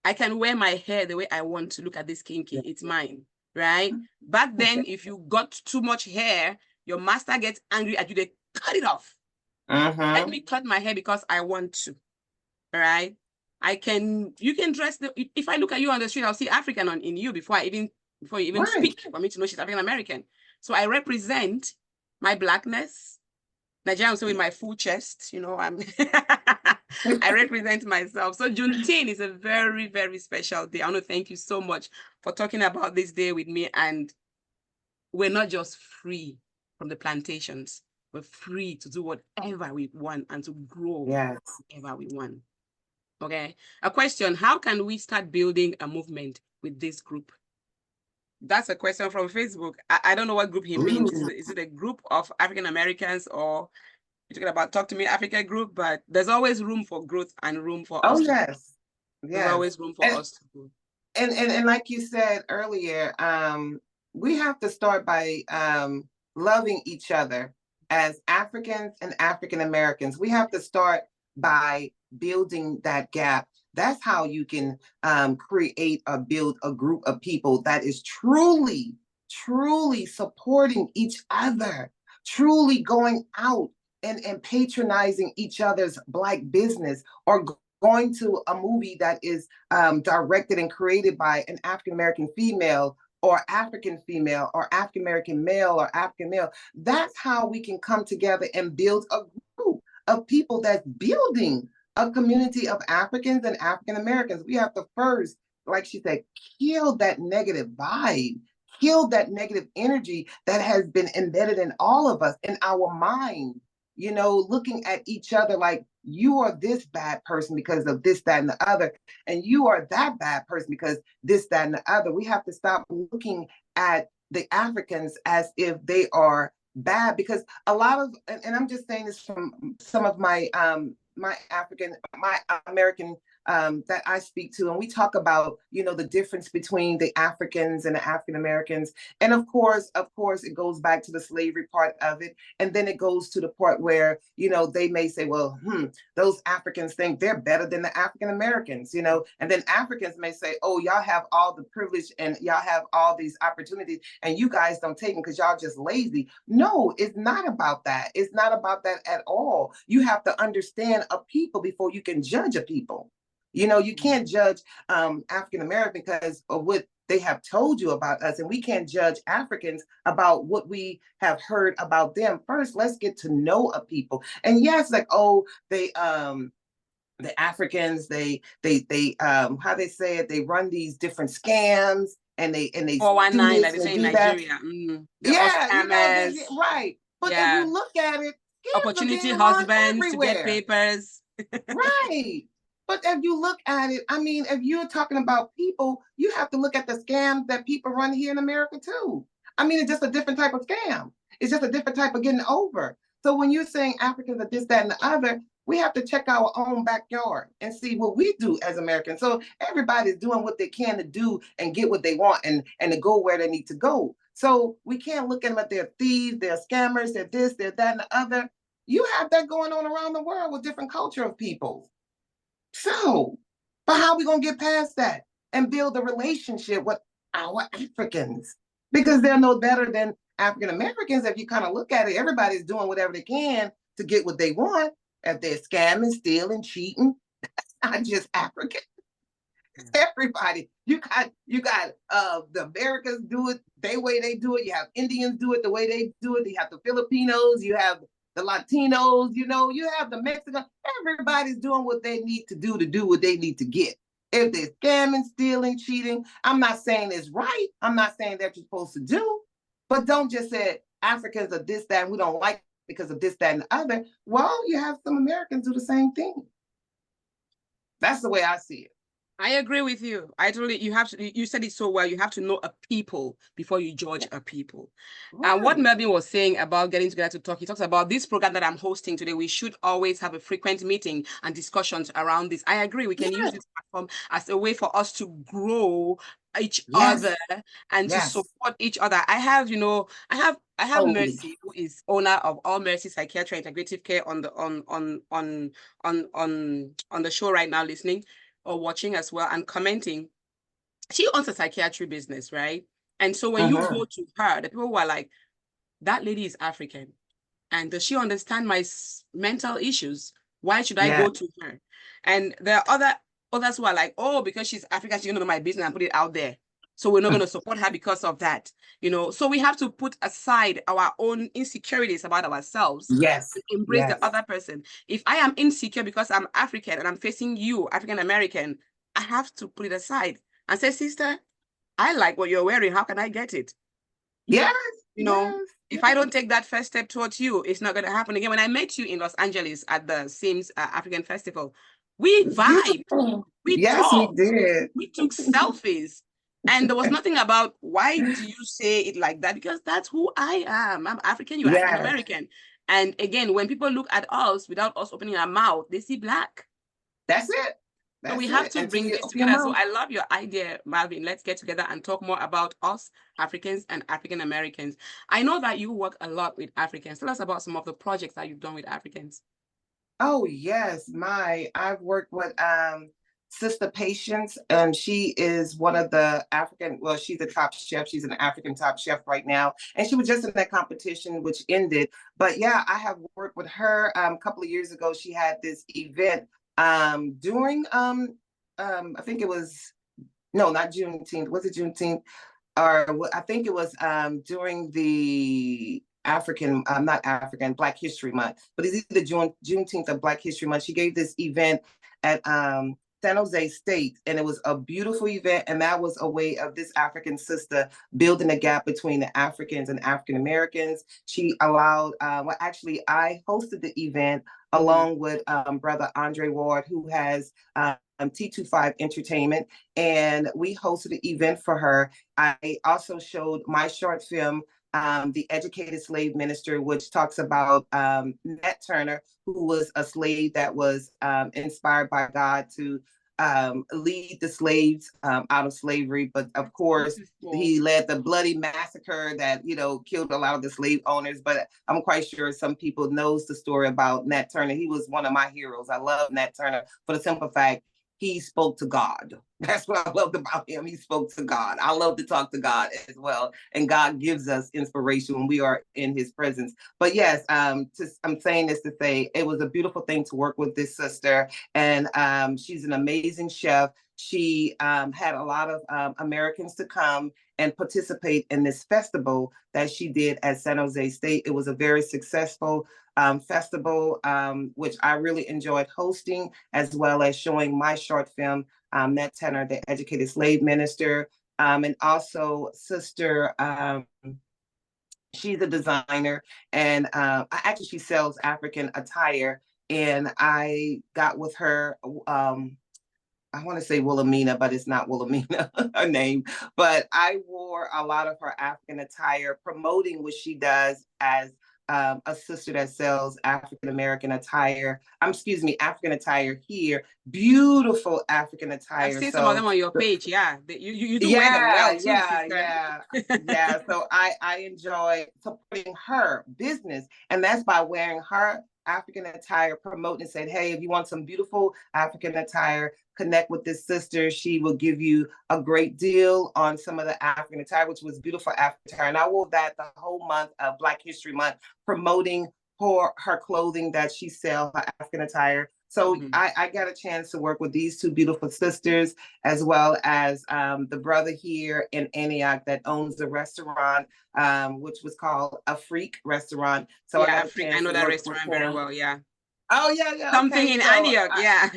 I can wear my hair the way I want to. Look at this kinky. It's mine, right? Back then, if you got too much hair, your master gets angry at you. They cut it off. Let me cut my hair because I want to, right? You can dress, if I look at you on the street, I'll see African in you before you even speak for me to know she's African American. So I represent my Blackness. Nigerian, so with my full chest, I represent myself. So Juneteenth is a very, very special day. I want to thank you so much for talking about this day with me. And we're not just free from the plantations. We're free to do whatever we want and to grow whatever we want. Okay. A question, how can we start building a movement with this group? That's a question from Facebook. I don't know what group he means. Is it a group of African Americans or you're talking about Talk to Me Africa group? But there's always room for growth and room for us. There's always room for us to grow. And like you said earlier, we have to start by loving each other as Africans and African Americans. We have to start by building that gap. That's how you can create or build a group of people that is truly, truly supporting each other, truly going out and patronizing each other's Black business, or going to a movie that is directed and created by an African American female or African female or African American male or African male. That's how we can come together and build a group of people that's building a community of Africans and African Americans. We have to first, like she said, kill that negative vibe, kill that negative energy that has been embedded in all of us, in our mind. You know, looking at each other like, you are this bad person because of this, that, and the other, and you are that bad person because this, that, and the other. We have to stop looking at the Africans as if they are bad, because a lot of, and I'm just saying this from some of my my American that I speak to, and we talk about, you know, the difference between the Africans and the African Americans. And of course, it goes back to the slavery part of it. And then it goes to the part where, you know, they may say, well, those Africans think they're better than the African Americans, you know, and then Africans may say, oh, y'all have all the privilege and y'all have all these opportunities and you guys don't take them because y'all just lazy. No, it's not about that. It's not about that at all. You have to understand a people before you can judge a people. You know, you can't judge African American because of what they have told you about us, and we can't judge Africans about what we have heard about them. First, let's get to know a people. And yes, like, oh, they the Africans, they how they say it, they run these different scams and they do 419, like this they and say they in do that. Nigeria. Yeah, you know, right. But if Yeah. you look at it, scams are Opportunity being run husbands to get everywhere. papers. Right. But if you look at it, I mean, if you're talking about people, you have to look at the scams that people run here in America too. I mean, it's just a different type of scam. It's just a different type of getting over. So when you're saying Africans are this, that, and the other, we have to check our own backyard and see what we do as Americans. So everybody's doing what they can to do and get what they want and to go where they need to go. So we can't look at them at they're thieves, they're scammers, they're this, they're that, and the other. You have that going on around the world with different culture of people. So, but how are we going to get past that and build a relationship with our Africans? Because they're no better than African Americans. If you kind of look at it, everybody's doing whatever they can to get what they want. If they're scamming, stealing, cheating, that's not just African. Everybody. You got the Americans do it the way they do it. You have Indians do it the way they do it. You have the Filipinos, you have the Latinos, you know, you have the Mexicans. Everybody's doing what they need to do what they need to get. If they're scamming, stealing, cheating, I'm not saying it's right. I'm not saying that you're supposed to do, but don't just say Africans are this, that, and we don't like because of this, that, and the other. Well, you have some Americans do the same thing. That's the way I see it. I agree with you. You said it so well. You have to know a people before you judge a people. Right. And what Melvin was saying about getting together to talk, he talks about this program that I'm hosting today. We should always have a frequent meeting and discussions around this. I agree. We can use this platform as a way for us to grow each other and to support each other. I have Mercy, who is owner of All Mercy Psychiatry and Integrative Care on the show right now, listening or watching as well and commenting. She owns a psychiatry business, right? And so when you go to her, the people were like, that lady is African. And does she understand my mental issues? Why should I go to her? And there are others who are like, oh, because she's African, she's going to know my business and put it out there. So we're not going to support her because of that. You know, so we have to put aside our own insecurities about ourselves. Yes. And embrace the other person. If I am insecure because I'm African and I'm facing you, African American, I have to put it aside and say, sister, I like what you're wearing. How can I get it? Yes. You know, if I don't take that first step towards you, it's not going to happen again. When I met you in Los Angeles at the Sims African Festival, we vibed. We talked. We did. We took selfies. And there was nothing about why do you say it like that? Because that's who I am. I'm African, you're African American. And again, when people look at us without us opening our mouth, they see black. That's it. So we have to bring this together. So I love your idea, Marvin. Let's get together and talk more about us, Africans and African Americans. I know that you work a lot with Africans. Tell us about some of the projects that you've done with Africans. Oh, yes. I've worked with Sister Patience, and she is one of the African, well, she's a top chef. She's an African top chef right now. And she was just in that competition, which ended. But yeah, I have worked with her. A couple of years ago, she had this event during, I think it was, no, not Juneteenth. Was it Juneteenth? Or I think it was during the African, not African, Black History Month, but it's either Juneteenth or Black History Month. She gave this event at San Jose State, and it was a beautiful event. And that was a way of this African sister building a gap between the Africans and African Americans. She allowed, well, actually, I hosted the event along with brother Andre Ward, who has T25 Entertainment, and we hosted an event for her. I also showed my short film, The Educated Slave Minister, which talks about Nat Turner, who was a slave that was inspired by God to lead the slaves out of slavery. But of course, he led the bloody massacre that, you know, killed a lot of the slave owners. But I'm quite sure some people knows the story about Nat Turner. He was one of my heroes. I love Nat Turner for the simple fact he spoke to God. That's what I loved about him. He spoke to God. I love to talk to God as well. And God gives us inspiration when we are in his presence. But yes, I'm saying this to say it was a beautiful thing to work with this sister. And she's an amazing chef. She had a lot of Americans to come and participate in this festival that she did at San Jose State. It was a very successful festival, which I really enjoyed hosting, as well as showing my short film, Nat Turner, The Educated Slave Minister, and also Sister, she's a designer, and actually she sells African attire, and I got with her, I want to say Wilhelmina, but it's not Wilhelmina, her name. But I wore a lot of her African attire, promoting what she does as a sister that sells African American attire. Excuse me, African attire here. Beautiful African attire. I've seen some of them on your page. Yeah, you do wear them well too, sister. Yeah. So I enjoy supporting her business, and that's by wearing her African attire, promoting and said, hey, if you want some beautiful African attire, connect with this sister. She will give you a great deal on some of the African attire, which was beautiful African attire. And I wore that the whole month of Black History Month, promoting her clothing that she sells, her African attire. So I got a chance to work with these two beautiful sisters, as well as the brother here in Antioch that owns the restaurant, which was called A Freak Restaurant. So yeah, I got a chance I know that restaurant very well. Yeah. Oh yeah. Something in Antioch, yeah.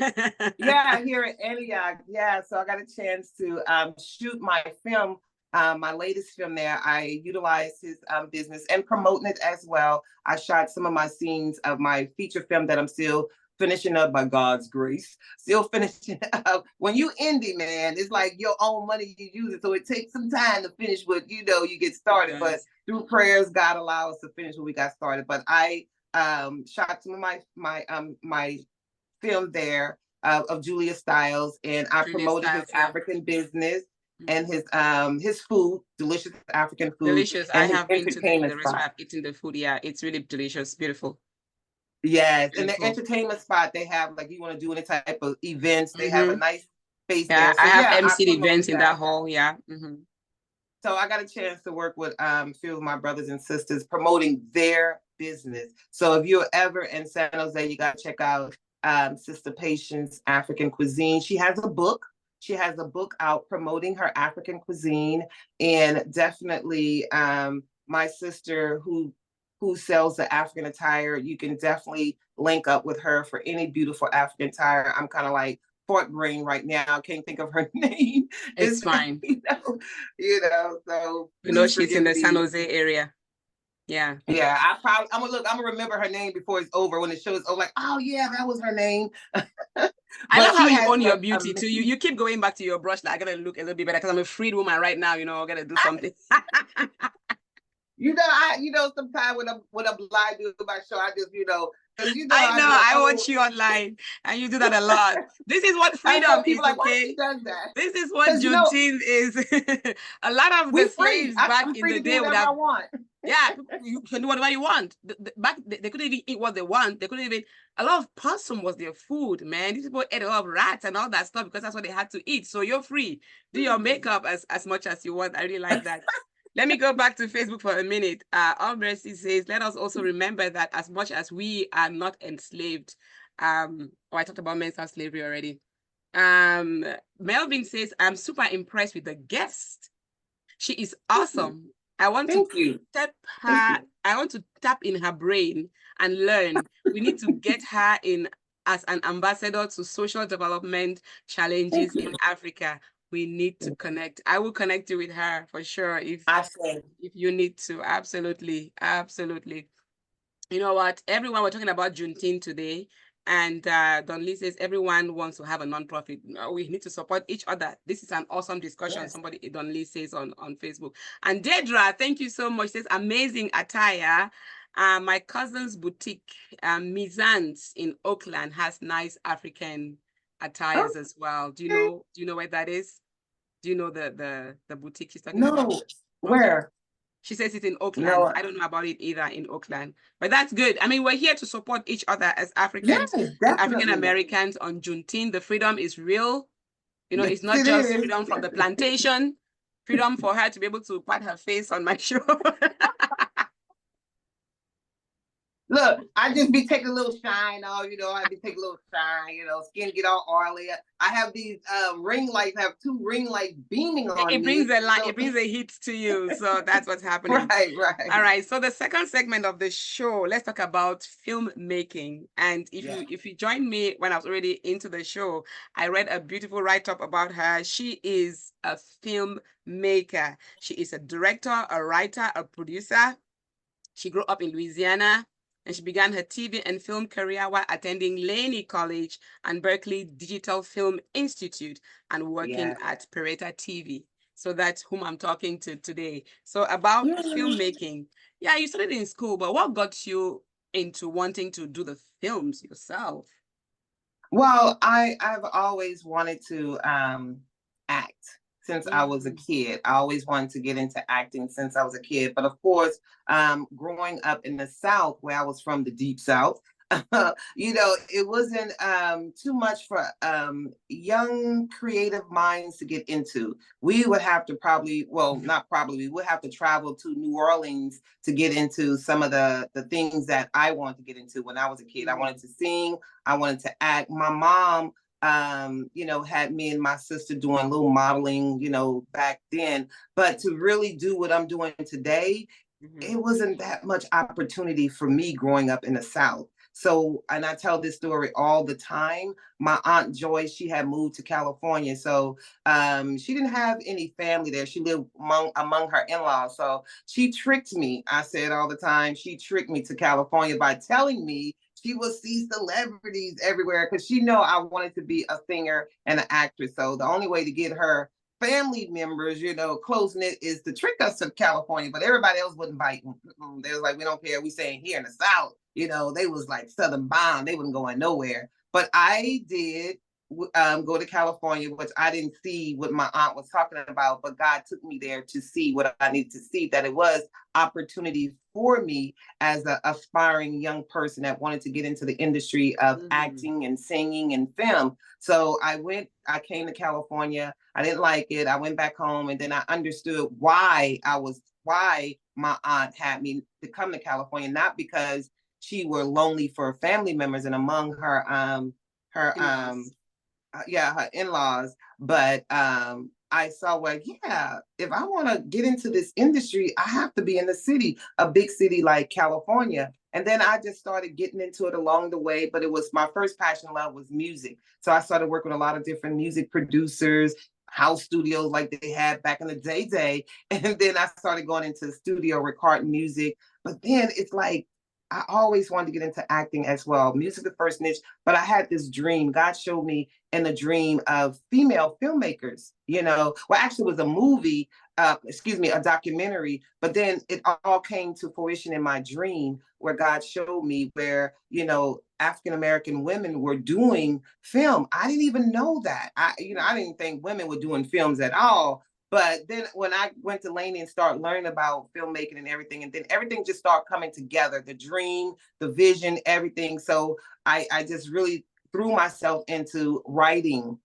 Yeah, here in Antioch, yeah. So I got a chance to shoot my film, my latest film there. I utilized his business and promoting it as well. I shot some of my scenes of my feature film that I'm still finishing up by God's grace. Still finishing up. When you indie, man, it's like your own money you use it. So it takes some time to finish what you get started. But through prayers, God allows us to finish what we got started. But I shot some of my film there of Julia Stiles, and I promoted his African business and his food, delicious African food. Delicious. I have been to the restaurant, I've eaten the food. Yeah, it's really delicious, beautiful. Yes, and the entertainment spot, they have, like, you want to do any type of events, they have a nice space there. So, I have MC events in that hall, yeah. So I got a chance to work with a few of my brothers and sisters promoting their business. So if you're ever in San Jose, you got to check out Sister Patience African Cuisine. She has a book. She has a book out promoting her African cuisine, and definitely my sister who sells the African attire, you can definitely link up with her for any beautiful African attire. I'm kind of like Fort Brain right now. I can't think of her name. It's fine. So she's in the San Jose area. Yeah. Yeah, I'm gonna remember her name before it's over. When the show is over, like, oh yeah, that was her name. I love how you own your beauty too. You keep going back to your brush. Like, I gotta look a little bit better because I'm a freed woman right now. I gotta do something. Sometimes when I'm live doing my show, I just, You know, I I'd know. be like, I oh. watch you online, and you do that a lot. This is what I know freedom people is, like, why she okay? does that? This is what Because you know, Juneteenth is. A lot of the we free. slaves back I'm in free the to do day would whatever I have, want. yeah, you can do whatever you want. Back they couldn't even eat what they want. They couldn't even. A lot of possum was their food, man. These people ate a lot of rats and all that stuff because that's what they had to eat. So you're free. Do your makeup as much as you want. I really like that. Let me go back to Facebook for a minute. All Mercy says, let us also remember that as much as we are not enslaved, I talked about mental slavery already. Melvin says, I'm super impressed with the guest. She is awesome. I want to Thank you. tap her, I want to tap in her brain and learn. We need to get her in as an ambassador to social development challenges in Africa. We need to connect. I will connect you with her for sure if you need to. Absolutely. Absolutely. You know what? Everyone, we're talking about Juneteenth today. And Don Lee says everyone wants to have a nonprofit. No, we need to support each other. This is an awesome discussion. Yes. Somebody, Don Lee says on Facebook. And Deidra, thank you so much. Says amazing attire. My cousin's boutique, Mizan's in Oakland, has nice African attires as well. Do you know where that is? Do you know the boutique she's talking about? No. Where? She says it's in Oakland. No. I don't know about it either in Oakland, but that's good. I mean, we're here to support each other as Africans and African Americans on Juneteenth. The freedom is real. You know, yes, it's not just freedom from the plantation, freedom for her to be able to pat her face on my show. Look, I just be taking a little shine off, you know, I be taking a little shine, you know, skin get all oily. I have these ring lights, I have 2 ring lights beaming on me. It brings a light, it brings a heat to you. So that's what's happening. Right. All right. So the second segment of the show, let's talk about filmmaking. And if you joined me when I was already into the show, I read a beautiful write-up about her. She is a filmmaker. She is a director, a writer, a producer. She grew up in Louisiana, and she began her TV and film career while attending Laney College and Berkeley Digital Film Institute and working at Pirata TV. So that's whom I'm talking to today. So about filmmaking. Yeah, you studied in school, but what got you into wanting to do the films yourself? Well, I've always wanted to act since I was a kid. I always wanted to get into acting since I was a kid. But of course, growing up in the South, where I was from, the deep South, you know, it wasn't too much for young creative minds to get into. We would have to we would have to travel to New Orleans to get into some of the things that I wanted to get into when I was a kid. I wanted to sing, I wanted to act. My mom you know, had me and my sister doing a little modeling, you know, back then. But to really do what I'm doing today, it wasn't that much opportunity for me growing up in the South. So, and I tell this story all the time. My Aunt Joyce, she had moved to California. So she didn't have any family there. She lived among her in-laws. So she tricked me. I said all the time, she tricked me to California by telling me she would see celebrities everywhere because she know I wanted to be a singer and an actress. So the only way to get her family members, you know, close knit is to trick us to California, but everybody else wouldn't bite. They was like, we don't care. We staying here in the South. You know, they was like Southern bound. They wasn't going nowhere. But I did go to California, which I didn't see what my aunt was talking about, but God took me there to see what I needed to see, that it was opportunity for me as an aspiring young person that wanted to get into the industry of acting and singing and film. So I came to California. I didn't like it. I went back home, and then I understood why my aunt had me to come to California, not because she were lonely for family members and among her in-laws, but I saw, well, yeah, if I want to get into this industry, I have to be in the city, a big city like California. And then I just started getting into it along the way, but it was my first passion love was music. So I started working with a lot of different music producers, house studios like they had back in the day. And then I started going into studio recording music. But then it's like, I always wanted to get into acting as well. Music, the first niche, but I had this dream. God showed me in a dream of female filmmakers, you know. Well, actually, it was a movie a documentary, but then it all came to fruition in my dream where God showed me where, African-American women were doing film. I didn't even know that. I didn't think women were doing films at all. But then when I went to Laney and started learning about filmmaking and everything, and then everything just started coming together, the dream, the vision, everything. So I just really threw myself into writing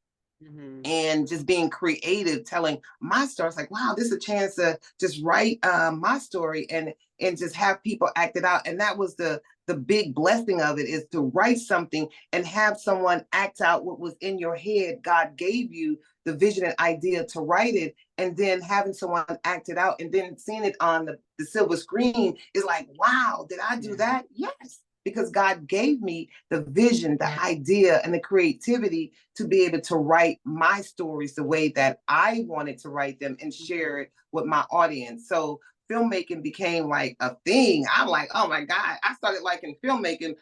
and just being creative, telling my story. It's like, wow, this is a chance to just write my story and just have people act it out. And that was the big blessing of it, is to write something and have someone act out what was in your head. God gave you the vision and idea to write it, and then having someone act it out, and then seeing it on the silver screen is like, wow, did I do that? Yes, because God gave me the vision, the idea, and the creativity to be able to write my stories the way that I wanted to write them and share it with my audience. So filmmaking became like a thing. I'm like, oh my God, I started liking filmmaking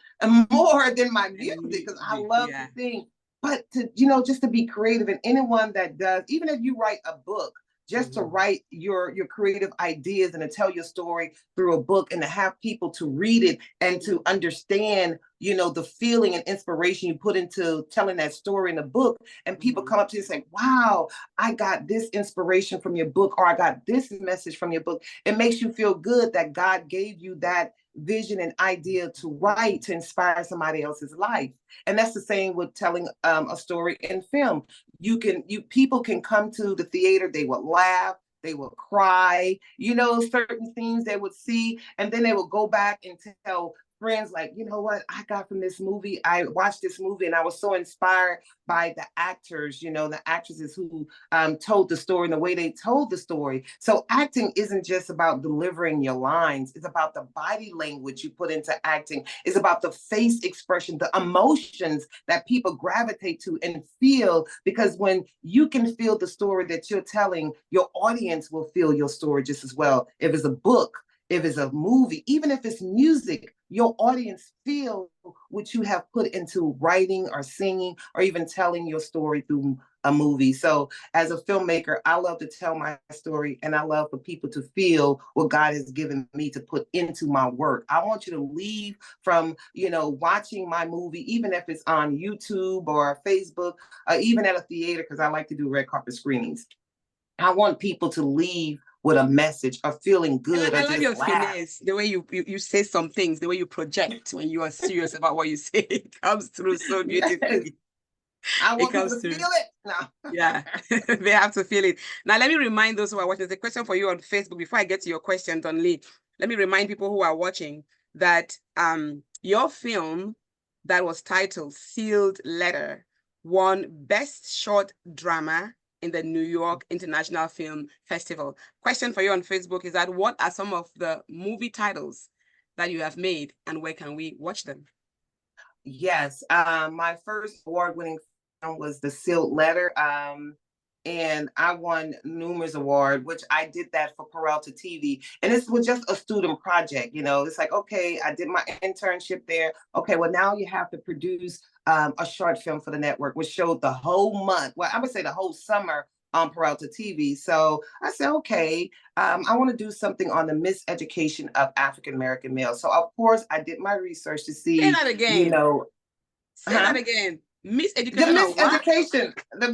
more than my music because I love to sing. But to, just to be creative, and anyone that does, even if you write a book, just to write your creative ideas and to tell your story through a book, and to have people to read it and to understand, the feeling and inspiration you put into telling that story in the book. And people come up to you and say, wow, I got this inspiration from your book, or I got this message from your book. It makes you feel good that God gave you that vision and idea to write, to inspire somebody else's life. And that's the same with telling a story in film. People can come to the theater, they will laugh, they will cry, certain scenes they would see, and then they will go back and tell friends, like, you know what I got from this movie? I watched this movie and I was so inspired by the actors, the actresses who told the story and the way they told the story. So acting isn't just about delivering your lines. It's about the body language you put into acting. It's about the face expression, the emotions that people gravitate to and feel, because when you can feel the story that you're telling, your audience will feel your story just as well. If it's a book, if it's a movie, even if it's music, your audience feel what you have put into writing or singing or even telling your story through a movie. So as a filmmaker, I love to tell my story, and I love for people to feel what God has given me to put into my work. I want you to leave from, watching my movie, even if it's on YouTube or Facebook, even at a theater, because I like to do red carpet screenings. I want people to leave with a message of feeling good, I or love just your laugh. finesse, the way you say some things, the way you project when you are serious about what you say. It comes through so beautifully. Yes. I It want people comes to through. feel it. No. Yeah, they have to feel it. Now, let me remind those who are watching, there's a question for you on Facebook. Before I get to your question, Don Lee, let me remind people who are watching that your film that was titled Sealed Letter won Best Short Drama in the New York International Film Festival. Question for you on Facebook is that what are some of the movie titles that you have made, and where can we watch them? Yes, my first award-winning film was The Sealed Letter, and I won numerous awards, which I did that for Peralta TV, and this was just a student project. It's like, okay, I did my internship there. Okay, well, now you have to produce a short film for the network, which showed the whole month. Well, I would say the whole summer on Peralta TV. So I said, okay, I want to do something on the miseducation of African American males. So of course I did my research to Say see, that again. Say that huh? again. The Miseducation of what?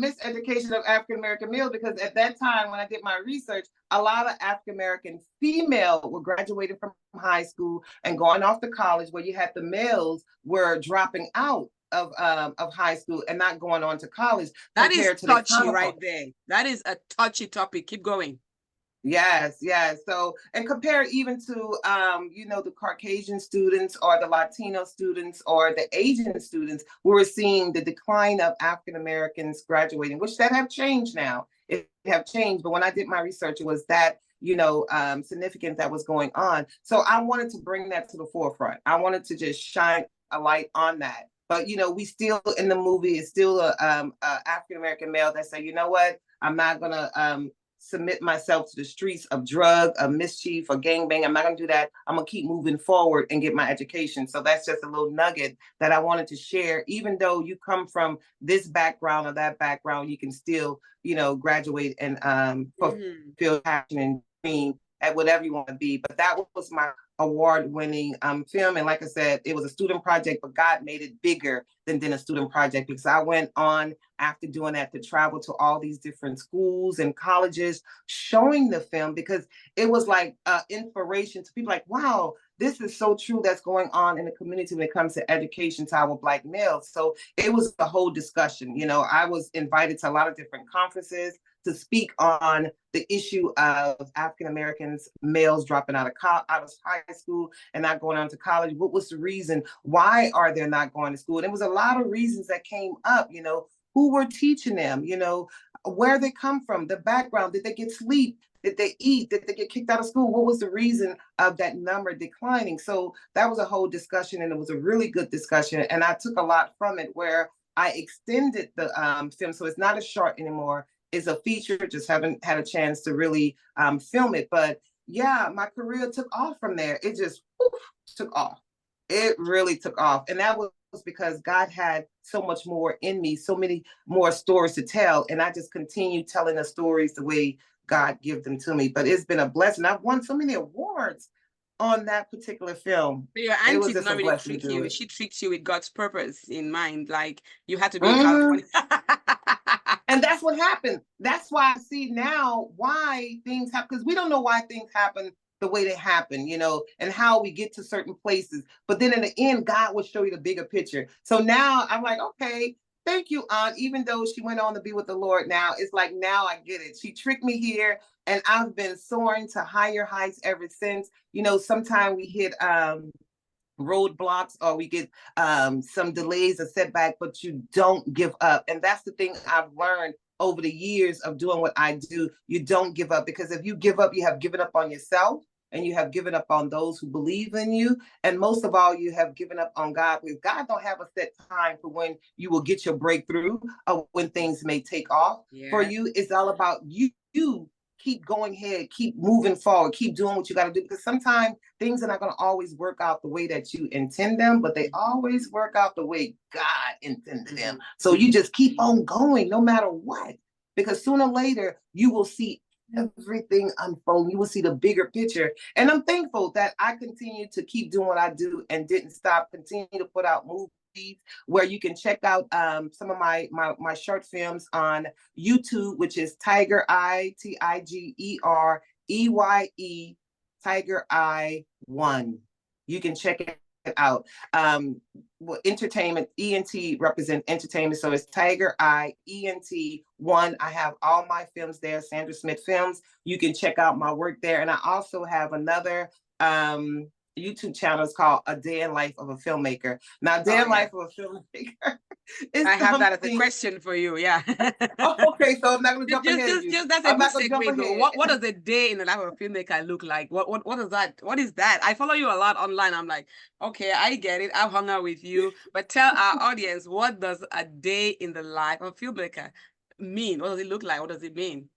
miseducation of African American males, because at that time when I did my research, a lot of African American female were graduating from high school and going off to college, where you had the males were dropping out of high school and not going on to college, That is compared to the touchy right counterpart. there. That is a touchy topic. Keep going. Yes, yes. So, and compare even to, the Caucasian students or the Latino students or the Asian students, we're seeing the decline of African Americans graduating, which that have changed now. It have changed, but when I did my research, it was that, significant that was going on. So I wanted to bring that to the forefront. I wanted to just shine a light on that. But we still, in the movie, is still a African American male that say, you know what, I'm not gonna submit myself to the streets of drug, of mischief, or gangbang. I'm not going to do that. I'm going to keep moving forward and get my education. So that's just a little nugget that I wanted to share. Even though you come from this background or that background, you can still, graduate and fulfill passion and dream at whatever you want to be. But that was my award-winning film. And like I said, it was a student project, but God made it bigger than a student project, because I went on after doing that to travel to all these different schools and colleges showing the film, because it was like inspiration to people like, wow, this is so true that's going on in the community when it comes to education to our Black males. So it was a whole discussion. I was invited to a lot of different conferences to speak on the issue of African Americans males dropping out of high school and not going on to college. What was the reason? Why are they not going to school? And there was a lot of reasons that came up. Who were teaching them? Where they come from, the background. Did they get sleep? Did they eat? Did they get kicked out of school? What was the reason of that number declining? So that was a whole discussion, and it was a really good discussion. And I took a lot from it, where I extended the film, so it's not a short anymore. It's a feature. Just haven't had a chance to really film it. But yeah, my career took off from there. It just took off. It really took off. And that was because God had so much more in me, so many more stories to tell. And I just continue telling the stories the way God gave them to me. But it's been a blessing. I've won so many awards on that particular film. So your auntie did not really trick you. She tricked you with God's purpose in mind. Like you had to be in California. And that's what happened. That's why I see now why things happen, because we don't know why things happen the way they happen, and how we get to certain places. But then in the end, God will show you the bigger picture. So now I'm like, okay, thank you, Aunt. Even though she went on to be with the Lord now, it's like, now I get it. She tricked me here, and I've been soaring to higher heights ever since. Sometimes we hit roadblocks, or we get some delays or setback, but you don't give up. And that's the thing I've learned over the years of doing what I do. You don't give up, because if you give up, you have given up on yourself, and you have given up on those who believe in you. And most of all, you have given up on God, because God don't have a set time for when you will get your breakthrough, or when things may take off for you. It's all about you keep going ahead, keep moving forward, keep doing what you got to do, because sometimes things are not going to always work out the way that you intend them, but they always work out the way God intended them. So you just keep on going no matter what, because sooner or later you will see everything unfold. You will see the bigger picture. And I'm thankful that I continue to keep doing what I do and didn't stop, continue to put out movies, where you can check out some of my short films on YouTube, which is Tiger Eye, TIGEREYE, Tiger Eye 1. You can check it out. Entertainment, ENT represent entertainment, so it's Tiger Eye ENT 1. I have all my films there, Sandra Smith Films. You can check out my work there. And I also have another YouTube channel. It's called A Day in Life of a Filmmaker. Now, Day in Life of a Filmmaker. I have that as a question for you. Yeah. Okay, so I'm not going to jump ahead. Just that's a good segue though. What does a day in the life of a filmmaker look like? What is that? What is that? I follow you a lot online. I'm like, okay, I get it. I've hung out with you, but tell our audience, what does a day in the life of a filmmaker mean? What does it look like? What does it mean?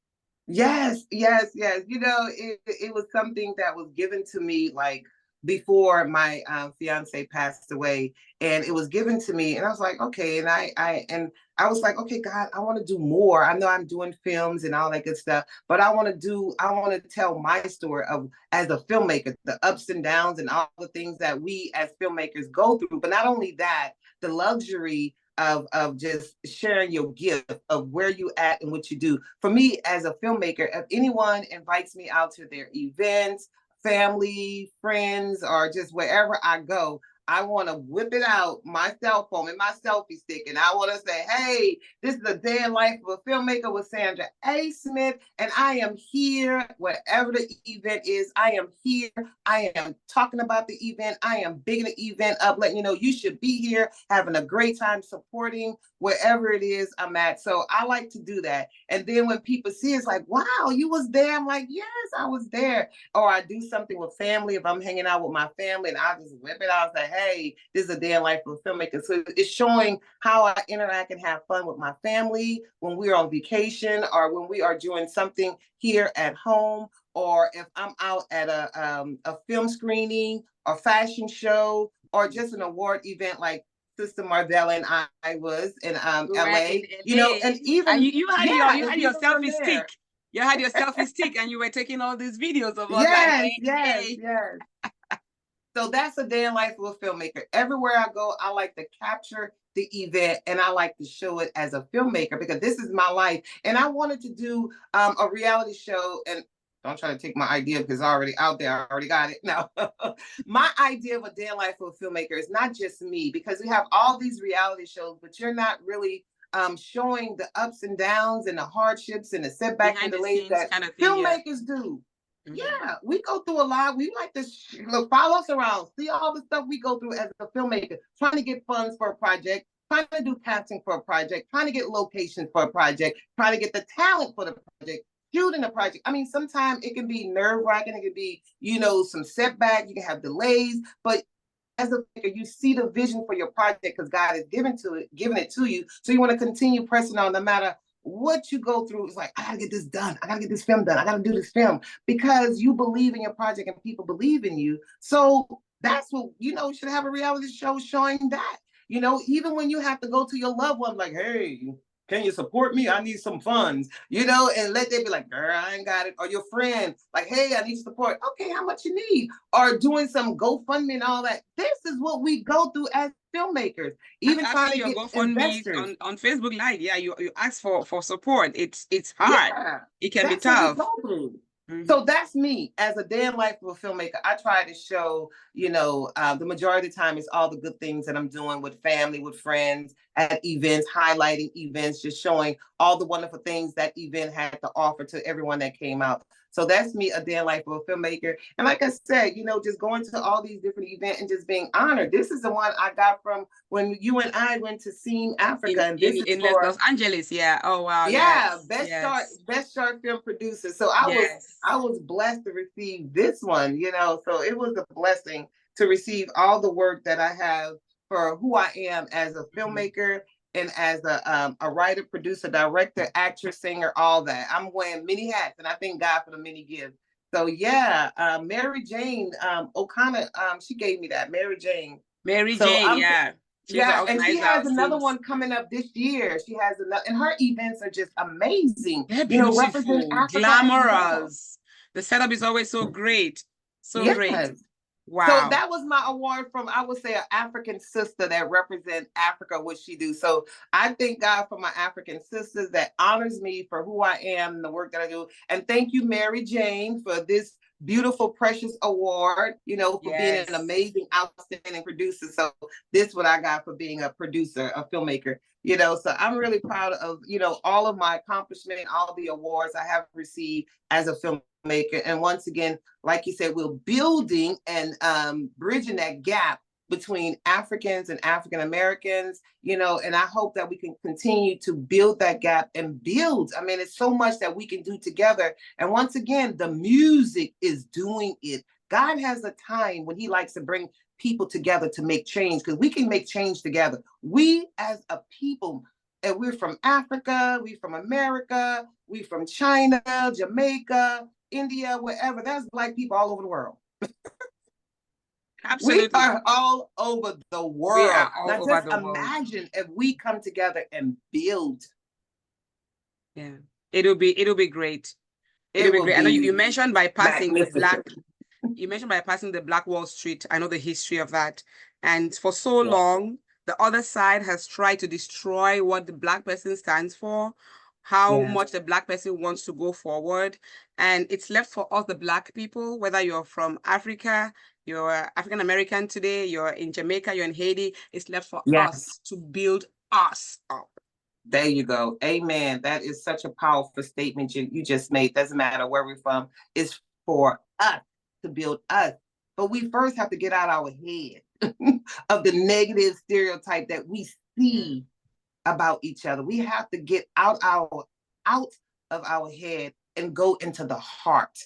Yes. It was something that was given to me like before my fiance passed away, and it was given to me, and I was like, okay, and I was like, okay, God, I want to do more. I know I'm doing films and all that good stuff, but I want to tell my story of as a filmmaker, the ups and downs and all the things that we as filmmakers go through. But not only that, the luxury of just sharing your gift of where you at and what you do. For me as a filmmaker, if anyone invites me out to their events, family, friends, or just wherever I go, I want to whip it out, my cell phone and my selfie stick, and I want to say, hey, this is a day in life of a filmmaker with Sandra A. Smith, and I am here, wherever the event is, I am here. I am talking about the event. I am bigging the event up, letting you know you should be here, having a great time supporting wherever it is I'm at. So I like to do that. And then when people see it's like, wow, you was there. I'm like, yes, I was there. Or I do something with family. If I'm hanging out with my family and I just whip it out and say, hey, this is a day in life of a filmmaker. So it's showing how I interact and have fun with my family when we're on vacation, or when we are doing something here at home, or if I'm out at a film screening or fashion show, or just an award event like Sister Marvella and I was in LA, you know, and even you had your selfie stick. there. You had your selfie stick and you were taking all these videos of us. Yes, yes. So that's a day in life of a filmmaker. Everywhere I go, I like to capture the event and I like to show it as a filmmaker, because this is my life. And I wanted to do a reality show, and don't try to take my idea because it's already out there. I already got it. No, my idea of a day in life of a filmmaker is not just me, because we have all these reality shows, but you're not really showing the ups and downs and the hardships and the setbacks and delays that kind of thing, filmmakers do. Yeah, we go through a lot. We like to look, follow us around, see all the stuff we go through as a filmmaker, trying to get funds for a project, trying to do casting for a project, trying to get locations for a project, trying to get the talent for the project, shooting a project. I mean, sometimes it can be nerve-wracking. It can be, you know, some setback. You can have delays, but as a filmmaker, you see the vision for your project because God has given it to you. So you want to continue pressing on no matter what you go through. It's like, I gotta get this done. I gotta get this film done. I gotta do this film, because you believe in your project and people believe in you. So that's what, you know, should have a reality show showing that. You know, even when you have to go to your loved one, like, hey, can you support me? I need some funds, you know, and let them be like, girl, I ain't got it. Or your friend, like, hey, I need support. Okay, how much you need? Or doing some GoFundMe and all that. This is what we go through as filmmakers. Even I've trying seen to your get GoFundMe investors. on Facebook Live. Yeah, you ask for support. It's hard. Yeah, It can be that's what we tough. go through. So that's me as a day in life of a filmmaker. I try to show, you know, the majority of the time it's all the good things that I'm doing with family, with friends, at events, highlighting events, just showing all the wonderful things that event had to offer to everyone that came out. So that's me, a day in life of a filmmaker. And like I said, you know, just going to all these different events and just being honored. This is the one I got from when you and I went to Seeing Africa, and this is In for Los Angeles. Yeah. Oh wow. yeah, Yes. Yes. best short film producer. So I Yes. was blessed to receive this one, you know. So it was a blessing to receive all the work that I have for who I am as a filmmaker and as a writer, producer, director, actress, singer, all that. I'm wearing many hats, and I thank God for the many gifts. So yeah, Mary Jane O'Connor, she gave me that, Mary Jane. Mary So Jane, I'm yeah. She's the yeah, and she organizer has of another things. one coming up this year. She has another, and her events are just amazing. They're You know, represent beautiful, Africa as well. glamorous. The setup is always so great. So great. Yes. So Wow. that was my award from, I would say, an African sister that represents Africa, what she do. So I thank God for my African sisters that honors me for who I am and the work that I do. And thank you, Mary Jane, for this beautiful, precious award, you know, for being an Yes. amazing, outstanding producer. So this is what I got for being a producer, a filmmaker, you know. So I'm really proud of, you know, all of my accomplishment, all the awards I have received as a filmmaker. And once again, like you said, we're building and bridging that gap between Africans and African Americans, you know, and I hope that we can continue to build that gap and build. I mean, it's so much that we can do together. And once again, the music is doing it. God has a time when he likes to bring people together to make change, because we can make change together. We as a people, and we're from Africa, we from America, we from China, Jamaica, India, wherever. There's Black people all over the world. We Absolutely. are all over the We are world. all Now, over just the world. imagine if we come together and build. Yeah. It'll be great. It'll It be will great. I know you be mentioned bypassing the black, magnificent. you mentioned bypassing the Black Wall Street. I know the history of that. And for so Yeah. long, the other side has tried to destroy what the Black person stands for, how Yeah. much the Black person wants to go forward. And it's left for us, the Black people, whether you're from Africa, you're African American today, you're in Jamaica, you're in Haiti, it's left for Yes. us to build us up. There you go. Amen. That is such a powerful statement you just made. Doesn't matter where we're from. It's for us to build us. But we first have to get out our head of the negative stereotype that we see about each other. We have to get out of our head and go into the heart.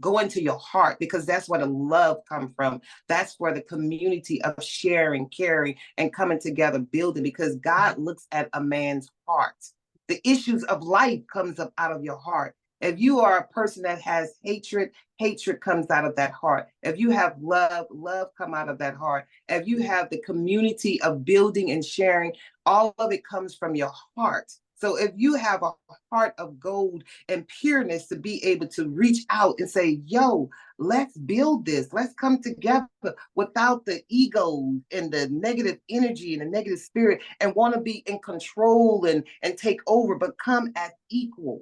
Go into your heart, because that's where the love comes from. That's where the community of sharing, caring, and coming together, building, because God looks at a man's heart. The issues of life comes up out of your heart. If you are a person that has hatred, hatred comes out of that heart. If you have love, love come out of that heart. If you have the community of building and sharing, all of it comes from your heart. So if you have a heart of gold and pureness to be able to reach out and say, yo, let's build this. Let's come together without the ego and the negative energy and the negative spirit and want to be in control and take over, but come as equal.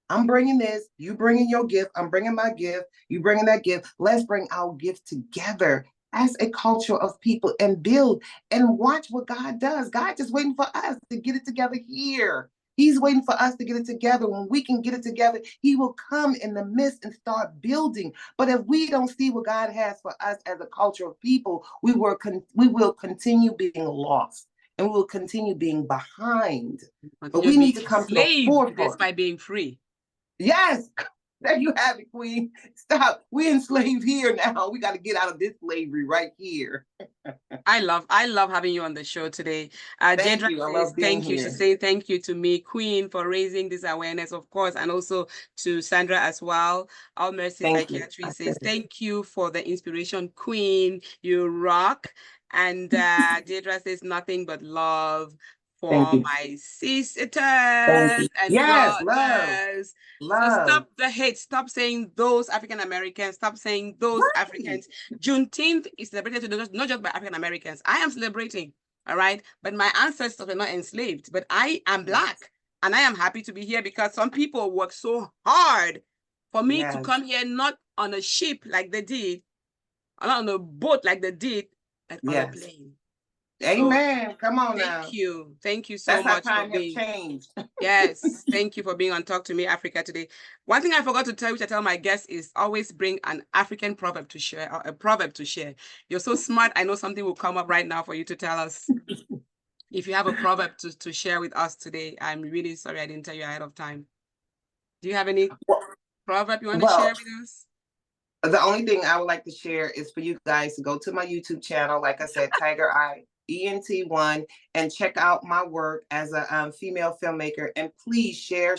I'm bringing this, you bringing your gift, I'm bringing my gift, you bringing that gift. Let's bring our gift together as a culture of people and build and watch what God does. God just waiting for us to get it together here. He's waiting for us to get it together. When we can get it together, he will come in the midst and start building. But if we don't see what God has for us as a culture of people, we will continue being lost and we will continue being behind. But we need to come to the forefront. Despite being free. Yes. There you have it, Queen. Stop. We're enslaved here now. We got to get out of this slavery right here. I love having you on the show today. Thank you. I love being here. She's saying thank you to me, Queen, for raising this awareness, of course, and also to Sandra as well. All Mercy Psychiatry says thank you for the inspiration, Queen. You rock. And Deidre says nothing but love for my sisters and yes, brothers. Love. So stop the hate. Stop saying those African Americans. Stop saying those Africans. Juneteenth is celebrated not just by African Americans. I am celebrating, all right? But my ancestors were not enslaved. But I am Black, and I am happy to be here because some people work so hard for me to come here, not on a ship like they did, not on a boat like they did, but on a plane. Amen. So, come on now. Thank you. Thank you so much for being. Changed. Yes. Thank you for being on Talk to Me Africa today. One thing I forgot to tell you, which I tell my guests, is always bring an African proverb to share, or a proverb to share. You're so smart. I know something will come up right now for you to tell us. If you have a proverb to share with us today, I'm really sorry I didn't tell you ahead of time. Do you have any proverb you want to share with us? The only thing I would like to share is for you guys to go to my YouTube channel, like I said, Tiger Eye ENT1, and check out my work as a female filmmaker. And please share.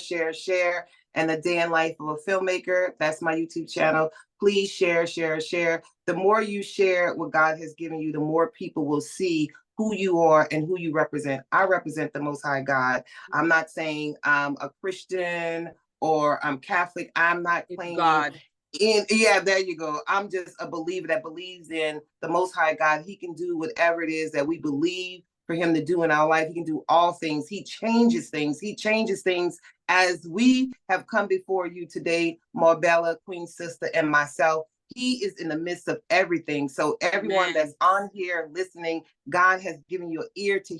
And the day in life of a filmmaker, that's my YouTube channel. Please share. The more you share what God has given you, the more people will see who you are and who you represent. I represent the Most High God. I'm not saying I'm a Christian or I'm Catholic. I'm not claiming God. There you go. I'm just a believer that believes in the Most High God. He can do whatever it is that we believe for him to do in our life. He can do all things. He changes things. As we have come before you today, Marbella, Queen Sister, and myself. He is in the midst of everything. So everyone that's on here listening, God has given you an ear to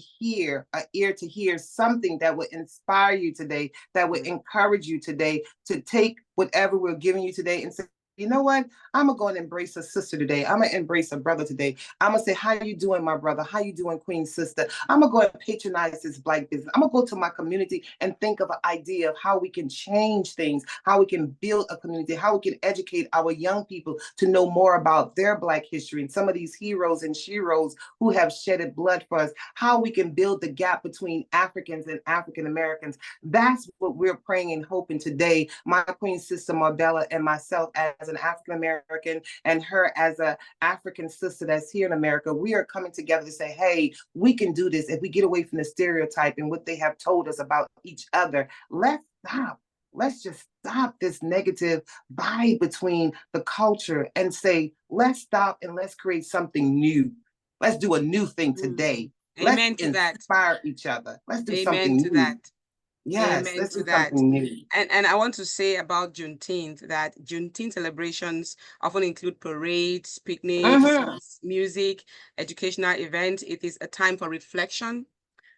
hear something that will inspire you today, that will encourage you today to take whatever we're giving you today and say, you know what? I'm going to go and embrace a sister today. I'm going to embrace a brother today. I'm going to say, how you doing, my brother? How you doing, Queen Sister? I'm going to go and patronize this Black business. I'm going to go to my community and think of an idea of how we can change things, how we can build a community, how we can educate our young people to know more about their Black history and some of these heroes and sheroes who have shedded blood for us, how we can build the gap between Africans and African Americans. That's what we're praying and hoping today. My Queen Sister Marbella and myself as an African American and her as an African sister that's here in America, we are coming together to say, hey, we can do this if we get away from the stereotype and what they have told us about each other. Let's stop. Let's just stop this negative vibe between the culture and say, let's stop and let's create something new. Let's do a new thing today. Amen to that. Inspire each other. Let's do something new. That. Yes, amen to that. And I want to say about Juneteenth that Juneteenth celebrations often include parades, picnics, music, educational events. It is a time for reflection,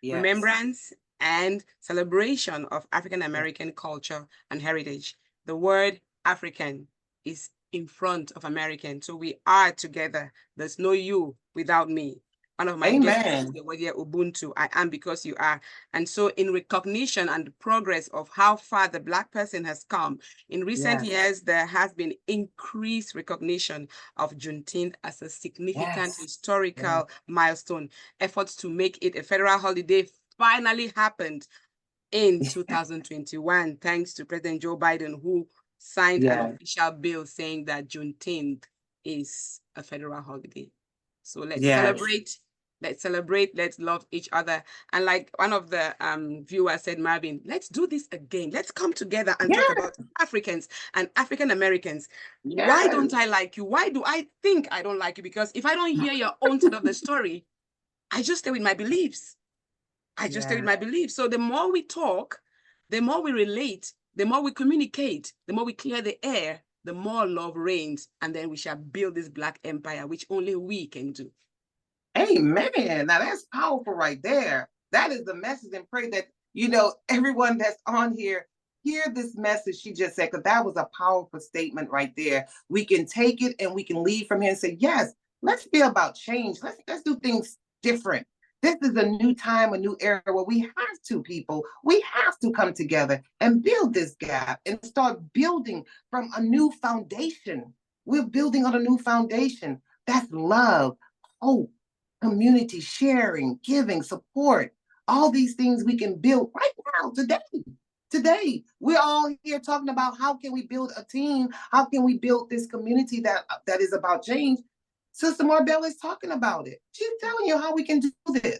remembrance, and celebration of African American culture and heritage. The word African is in front of American, so we are together. There's no you without me. One of my guests used the word here, Ubuntu. I am because you are. And so in recognition and progress of how far the Black person has come, in recent years, there has been increased recognition of Juneteenth as a significant historical milestone. Efforts to make it a federal holiday finally happened in 2021, thanks to President Joe Biden, who signed an official bill saying that Juneteenth is a federal holiday. So let's celebrate. Let's celebrate. Let's love each other. And like one of the viewers said, Marvin, let's do this again. Let's come together and talk about Africans and African Americans. Why don't I like you? Why do I think I don't like you? Because if I don't hear your own side of the story, I just stay with my beliefs. So the more we talk, the more we relate, the more we communicate, the more we clear the air, the more love reigns. And then we shall build this Black empire, which only we can do. Amen. Now that's powerful right there. That is the message, and pray that, everyone that's on here, hear this message she just said, because that was a powerful statement right there. We can take it and we can leave from here and say, yes, let's be about change. Let's do things different. This is a new time, a new era where we have to come together and build this gap and start building from a new foundation. We're building on a new foundation. That's love, hope, community, sharing, giving, support, all these things we can build right now, today. We're all here talking about how can we build a team, how can we build this community that is about change. Sister Marbella is talking about it. She's telling you how we can do this.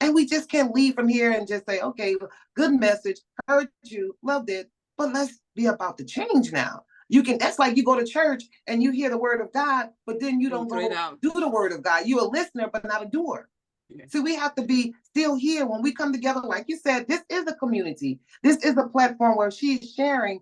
And we just can't leave from here and just say, okay, good message, heard you, loved it, but let's be about the change now. That's like you go to church and you hear the word of God, but then you don't go do the word of God. You're a listener, but not a doer. So we have to be still here when we come together. Like you said, this is a community. This is a platform where she's sharing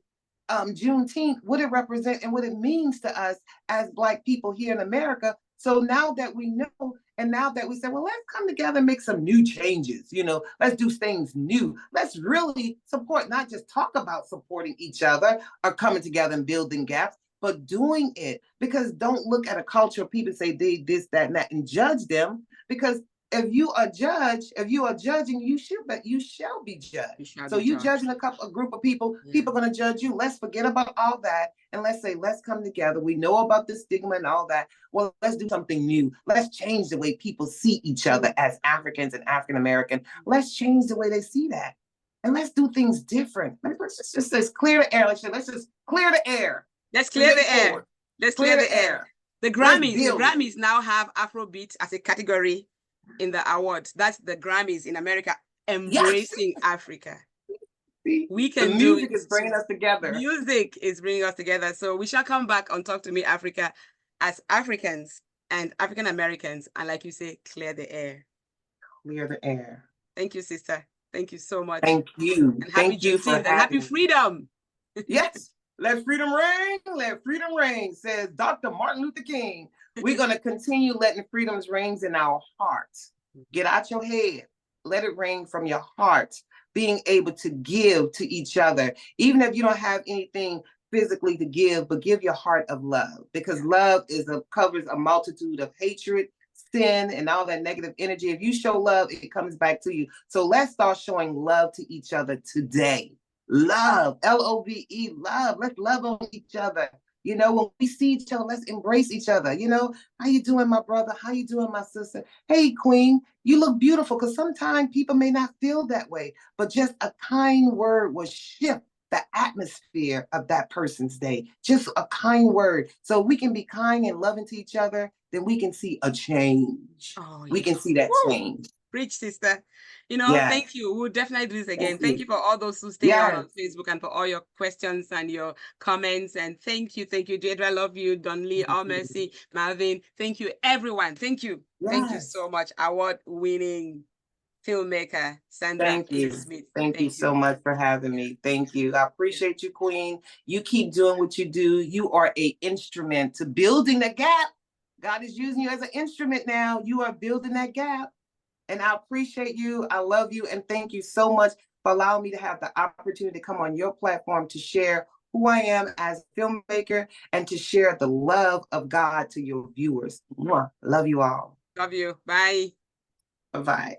Juneteenth, what it represents and what it means to us as Black people here in America. So now that we know, and now that we say, well, let's come together and make some new changes, let's do things new. Let's really support, not just talk about supporting each other or coming together and building gaps, but doing it. Because don't look at a culture of people say they this, that, and that, and judge them. Because if you are judging, you shall be judged. So you judging a group of people, people are going to judge you. Let's forget about all that. And let's say, let's come together. We know about the stigma and all that. Well, let's do something new. Let's change the way people see each other as Africans and African American. Let's change the way they see that. And let's do things different. Let's just clear the air. Let's just clear the air. Let's clear the air. Let's clear the air. The Grammys now have Afrobeat as a category in the awards. That's the Grammys in America embracing Africa. We can do it. Music is bringing us together. Music is bringing us together. So we shall come back on Talk to Me Africa as Africans and African Americans. And like you say, clear the air. Clear the air. Thank you, sister. Thank you so much. Thank you. And happy Juneteenth and happy freedom. Yes. Let freedom reign. Let freedom reign, says Dr. Martin Luther King. We're going to continue letting freedoms reign in our hearts. Get out your head. Let it reign from your heart. Being able to give to each other, even if you don't have anything physically to give, but give your heart of love, because love covers a multitude of hatred, sin, and all that negative energy. If you show love, it comes back to you. So let's start showing love to each other today. Love, L-O-V-E, love. Let's love on each other. When we see each other, let's embrace each other. How you doing, my brother? How you doing, my sister? Hey, queen, you look beautiful. Because sometimes people may not feel that way, but just a kind word will shift the atmosphere of that person's day. Just a kind word. So we can be kind and loving to each other, then we can see a change. We can see that change. Preach, sister. Thank you. We'll definitely do this again. Thank you for all those who stay on Facebook and for all your questions and your comments. And thank you. Deidre, I love you. Don Lee, All Mercy, Marvin. Thank you, everyone. Thank you. Thank you so much. Award-winning filmmaker, Sandra Smith. Thank you so much for having me. Thank you. I appreciate you, Queen. You keep doing what you do. You are an instrument to building the gap. God is using you as an instrument now. You are building that gap. And I appreciate you. I love you. And thank you so much for allowing me to have the opportunity to come on your platform to share who I am as a filmmaker and to share the love of God to your viewers. Mwah. Love you all. Love you. Bye. Bye-bye.